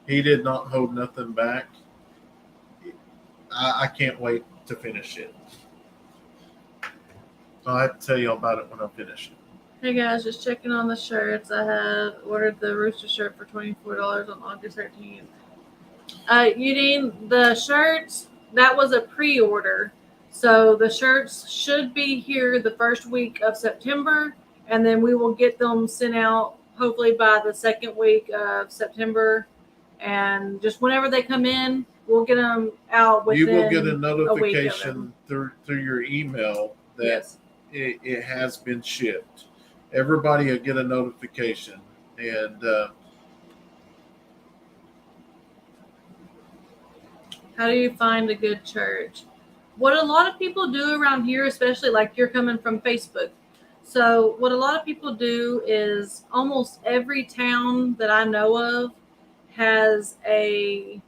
Speaker 1: he did not hold nothing back. I can't wait to finish it. I'll have to tell you all about it when I finish it.
Speaker 2: Hey guys, just checking on the shirts. I had ordered the Rooster shirt for $24 on August 13th. You need the shirts. That was a pre-order. So the shirts should be here the first week of September, and then we will get them sent out hopefully by the second week of September. And just whenever they come in, we'll get them out within
Speaker 1: You will get a
Speaker 2: week of
Speaker 1: notification
Speaker 2: them.
Speaker 1: through your email that
Speaker 2: Yes.
Speaker 1: it has been shipped. Everybody will get a notification, and
Speaker 2: How do you find a good church? What a lot of people do around here, especially like you're coming from Facebook. So what a lot of people do is almost every town that I know of has um,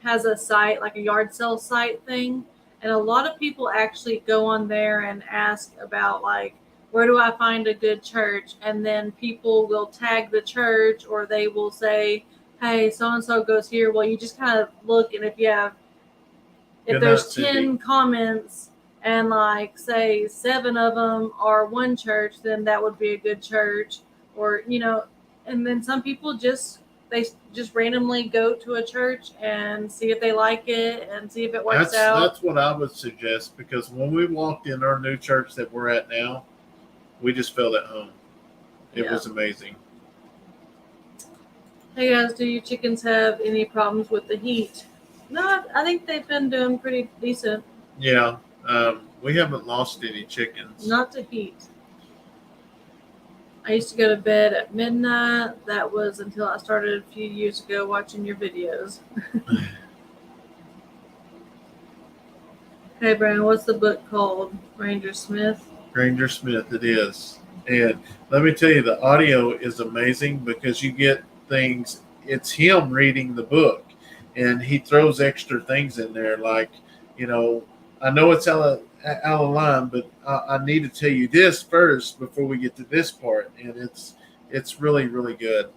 Speaker 2: a site, like a yard sale site thing, and a lot of people actually go on there and ask about like, where do I find a good church? And then people will tag the church, or they will say, hey, so and so goes here. Well, you just kind of look, and if there's 10 comments and like say 7 of them are one church, then that would be a good church. Or and then some people just randomly go to a church and see if they like it and see if it works out.
Speaker 1: That's what I would suggest, because when we walked in our new church that we're at now, we just felt at home. It was amazing.
Speaker 2: Hey guys, do you chickens have any problems with the heat? No, I think they've been doing pretty decent.
Speaker 1: Yeah, we haven't lost any chickens.
Speaker 2: Not to heat. I used to go to bed at midnight. That was until I started a few years ago watching your videos. Hey, Brian, what's the book called? Granger Smith?
Speaker 1: Granger Smith, it is. And let me tell you, the audio is amazing because you get things. It's him reading the book, and he throws extra things in there. Like, I know it's out of line, but I need to tell you this first before we get to this part. And it's really, really good.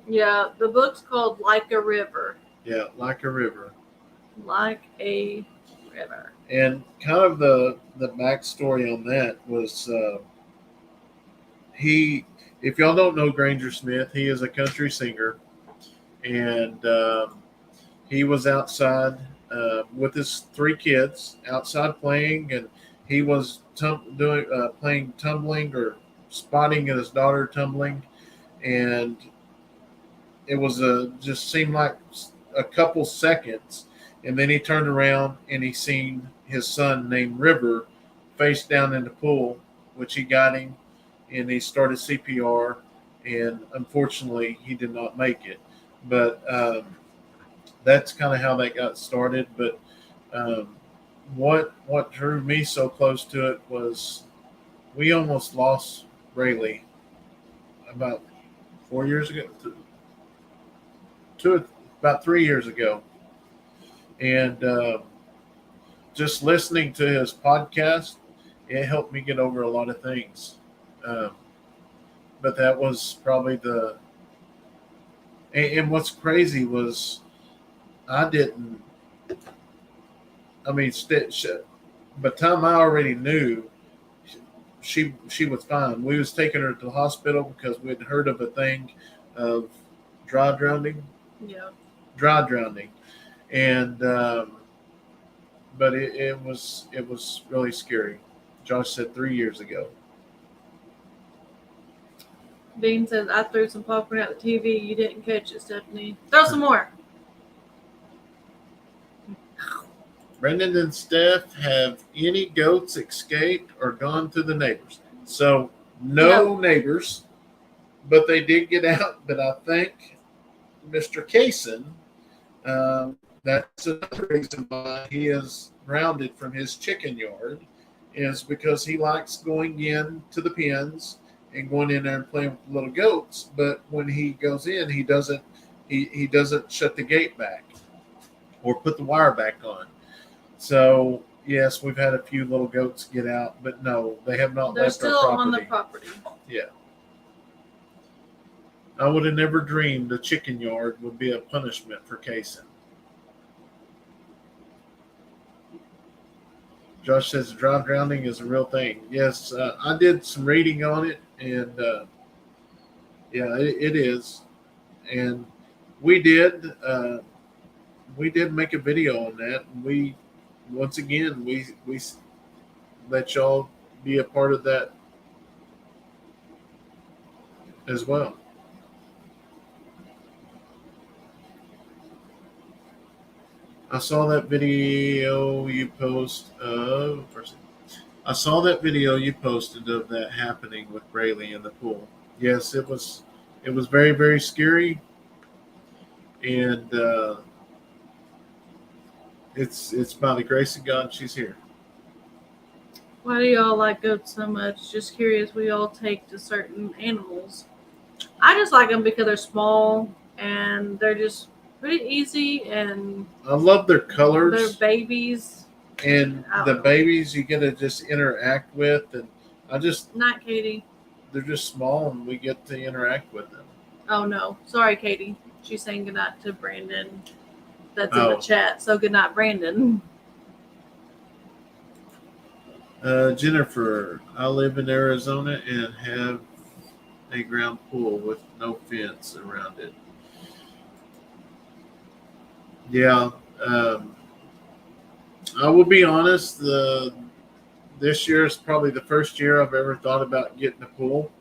Speaker 2: Yeah, the book's called Like a River.
Speaker 1: Yeah, Like a River.
Speaker 2: Like a River.
Speaker 1: And kind of the backstory on that was if y'all don't know Granger Smith, he is a country singer, and he was outside with his 3 kids outside playing, and he was playing tumbling or spotting his daughter tumbling, and it was just seemed like a couple seconds, and then he turned around and he seen his son named River face down in the pool, which he got him, and he started CPR, and unfortunately he did not make it. But that's kind of how that got started. But what drew me so close to it was we almost lost Braylee about 4 years ago, about 3 years ago, and just listening to his podcast, it helped me get over a lot of things. But that was probably and what's crazy was by the time I already knew she was fine. We was taking her to the hospital because we'd heard of a thing of dry drowning.
Speaker 2: Yeah.
Speaker 1: Dry drowning. And but it was really scary. Josh said 3 years ago.
Speaker 2: Dean says, I threw some popcorn at the TV. You didn't catch it, Stephanie. Throw some more.
Speaker 1: Brendan and Steph, have any goats escaped or gone to the neighbors? So no neighbors, but they did get out. But I think Mr. Kayson, that's another reason why he is grounded from his chicken yard, is because he likes going in to the pens and going in there and playing with the little goats. But when he goes in, he doesn't shut the gate back or put the wire back on. So yes, we've had a few little goats get out, but no, they have not left our property. They're still
Speaker 2: on the property.
Speaker 1: Yeah. I would have never dreamed the chicken yard would be a punishment for Kayson. Josh says dry drowning is a real thing. Yes, I did some reading on it, and Yeah, it is, and we did we did make a video on that, and we once again we let y'all be a part of that as well. I saw that video you post of. I saw that video you posted of that happening with Braylee in the pool. Yes, it was. It was very very scary, and it's by the grace of God she's here.
Speaker 2: Why do y'all like goats so much? Just curious. We all take to certain animals. I just like them because they're small and they're just pretty easy, and
Speaker 1: I love their
Speaker 2: they're
Speaker 1: colors
Speaker 2: babies.
Speaker 1: and
Speaker 2: I
Speaker 1: the
Speaker 2: don't know.
Speaker 1: babies you get to just interact with, and I just
Speaker 2: Not Katie.
Speaker 1: they're just small and we get to interact with them.
Speaker 2: Oh no, sorry, Katie. She's saying goodnight to Brandon. That's in the
Speaker 1: Oh.
Speaker 2: chat. So goodnight, Brandon.
Speaker 1: Jennifer, I live in Arizona and have a ground pool with no fence around it. Yeah, I will be honest. This year is probably the first year I've ever thought about getting a pool,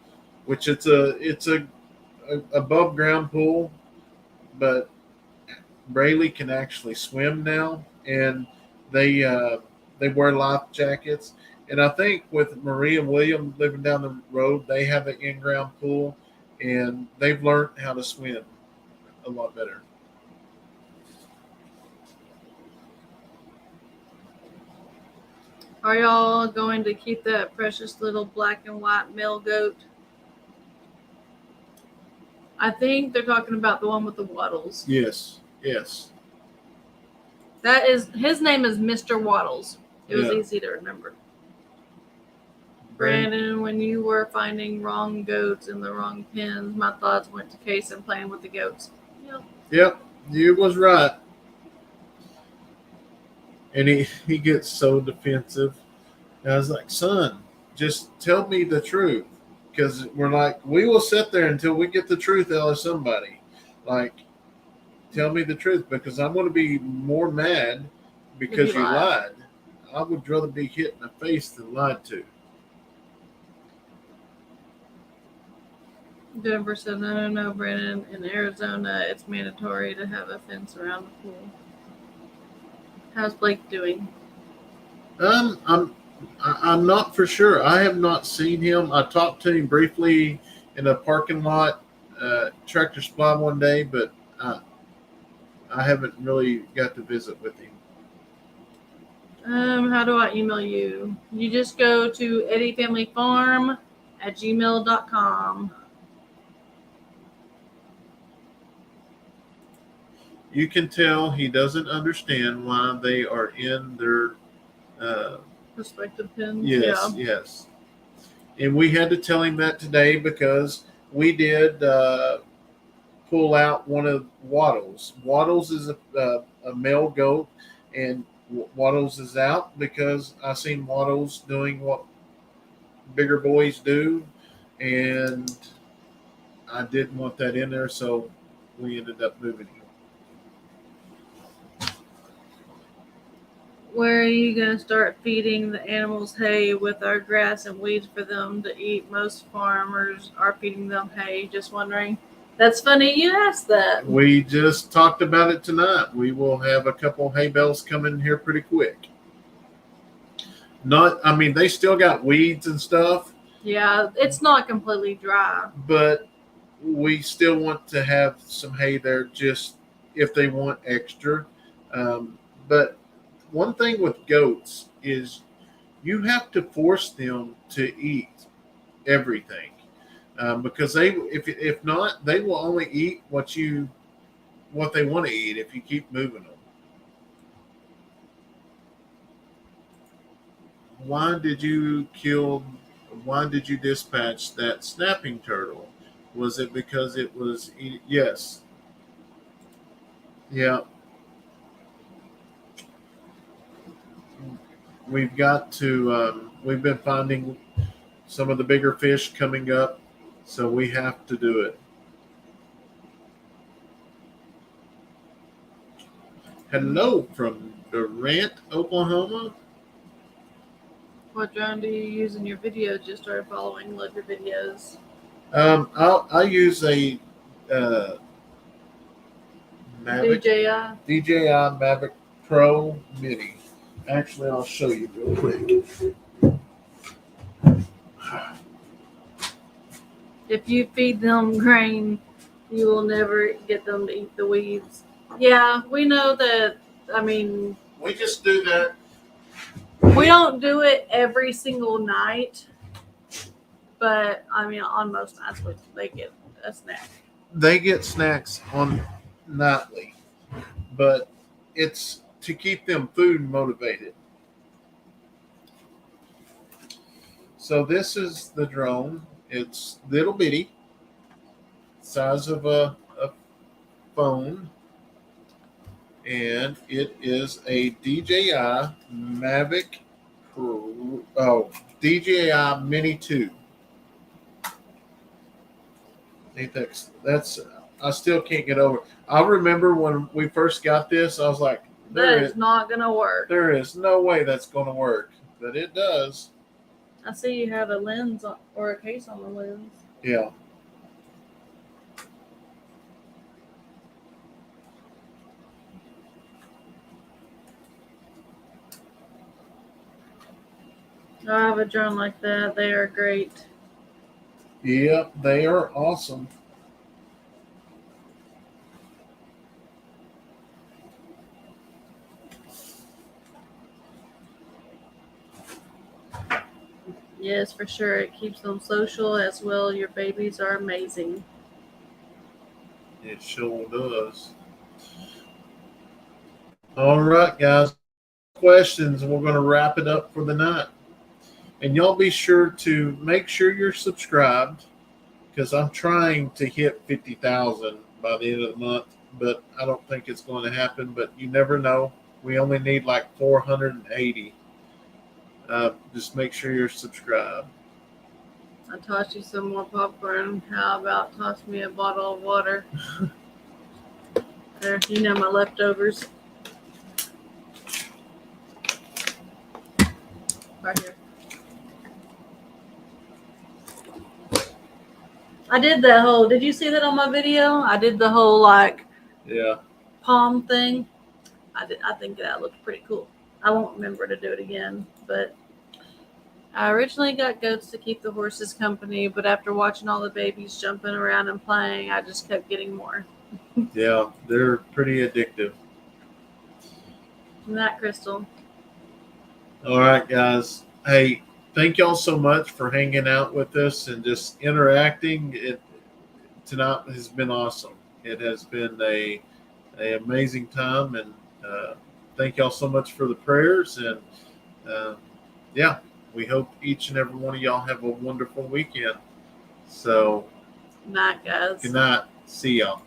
Speaker 1: which it's a above ground pool, but Braylee can actually swim now, and they wear life jackets. And I think with Marie and William living down the road, they have an in ground pool, and they've learned how to swim a lot better.
Speaker 2: Are y'all going to keep that precious little black and white male goat? I think they're talking about the one with the waddles.
Speaker 1: Yes, yes.
Speaker 2: That is, his name is Mr. Waddles. It was
Speaker 1: Yeah.
Speaker 2: easy to remember. Brandon, when you were finding wrong goats in the wrong pens, my thoughts went to Kayson playing with the goats. Yep.
Speaker 1: Yep, you was right. And he gets so defensive. And I was like, son, just tell me the truth. Because we're like, we will sit there until we get the truth out of somebody. Like, tell me the truth, because I'm going to be more mad because you lied. I would rather be hit in the face than lied to.
Speaker 2: Jennifer said, no, Brandon. In Arizona, it's mandatory to have a fence around the pool. How's Blake doing?
Speaker 1: I'm not for sure. I have not seen him. I talked to him briefly in a parking lot, Tractor Supply one day, but I haven't really got to visit with him.
Speaker 2: How do I email you? You just go to eddyfamilyfarm@gmail.com.
Speaker 1: You can tell he doesn't understand why they are in their
Speaker 2: Respective pins.
Speaker 1: yes,
Speaker 2: Yeah.
Speaker 1: yes. And we had to tell him that today because we did pull out one of Waddles. Waddles is a male goat, and Waddles is out because I seen Waddles doing what bigger boys do, and I didn't want that in there, so we ended up moving him.
Speaker 2: Where are you going to start feeding the animals hay with our grass and weeds for them to eat? Most farmers are feeding them hay. Just wondering. That's funny you asked that.
Speaker 1: We just talked about it tonight. We will have a couple hay bales coming here pretty quick. They still got weeds and stuff.
Speaker 2: Yeah, it's not completely dry.
Speaker 1: But we still want to have some hay there just if they want extra. But one thing with goats is you have to force them to eat everything, because if not, they will only eat what they want to eat if you keep moving them. Why did you dispatch that snapping turtle? Was it because it was yes. Yeah. We've got to we've been finding some of the bigger fish coming up, So we have to do it. Hello from Durant, Oklahoma.
Speaker 2: What drone do you use in your videos? Just started following. Love your videos.
Speaker 1: I use a Mavic, DJI Mavic Pro Mini. Actually, I'll show you real quick.
Speaker 2: If you feed them grain, you will never get them to eat the weeds. Yeah, we know that. I mean,
Speaker 1: We just do that.
Speaker 2: we don't do it every single night, but I mean, on most nights they get a snack.
Speaker 1: They get snacks on nightly, but it's to keep them food motivated. So this is the drone. It's little bitty, size of a phone, and it is a DJI Mavic Pro, DJI Mini 2. I think that's I still can't get over. I remember when we first got this, I was like,
Speaker 2: that is not gonna work.
Speaker 1: There is no way that's gonna work, but it does.
Speaker 2: I see you have a lens or a case on the lens.
Speaker 1: Yeah.
Speaker 2: I have a drone like that. They are great.
Speaker 1: Yep, they are awesome.
Speaker 2: Yes, for sure. It keeps them social as well. Your babies are amazing.
Speaker 1: It sure does. All right, guys. Questions. We're going to wrap it up for the night. And y'all be sure to make sure you're subscribed, because I'm trying to hit 50,000 by the end of the month, but I don't think it's going to happen. But you never know. We only need like 480. Just make sure you're subscribed.
Speaker 2: I tossed you some more popcorn. How about toss me a bottle of water? There, you know my leftovers. Right here. I did that whole. Did you see that on my video? I did the whole palm thing. I think that looked pretty cool. I won't remember to do it again, but I originally got goats to keep the horses company, but after watching all the babies jumping around and playing, I just kept getting more.
Speaker 1: Yeah, they're pretty addictive.
Speaker 2: Isn't that Crystal?
Speaker 1: All right, guys. Hey, thank y'all so much for hanging out with us and just interacting. Tonight has been awesome. It has been a amazing time, and thank y'all so much for the prayers. And yeah, we hope each and every one of y'all have a wonderful weekend. So,
Speaker 2: Night, guys.
Speaker 1: Good night. See y'all.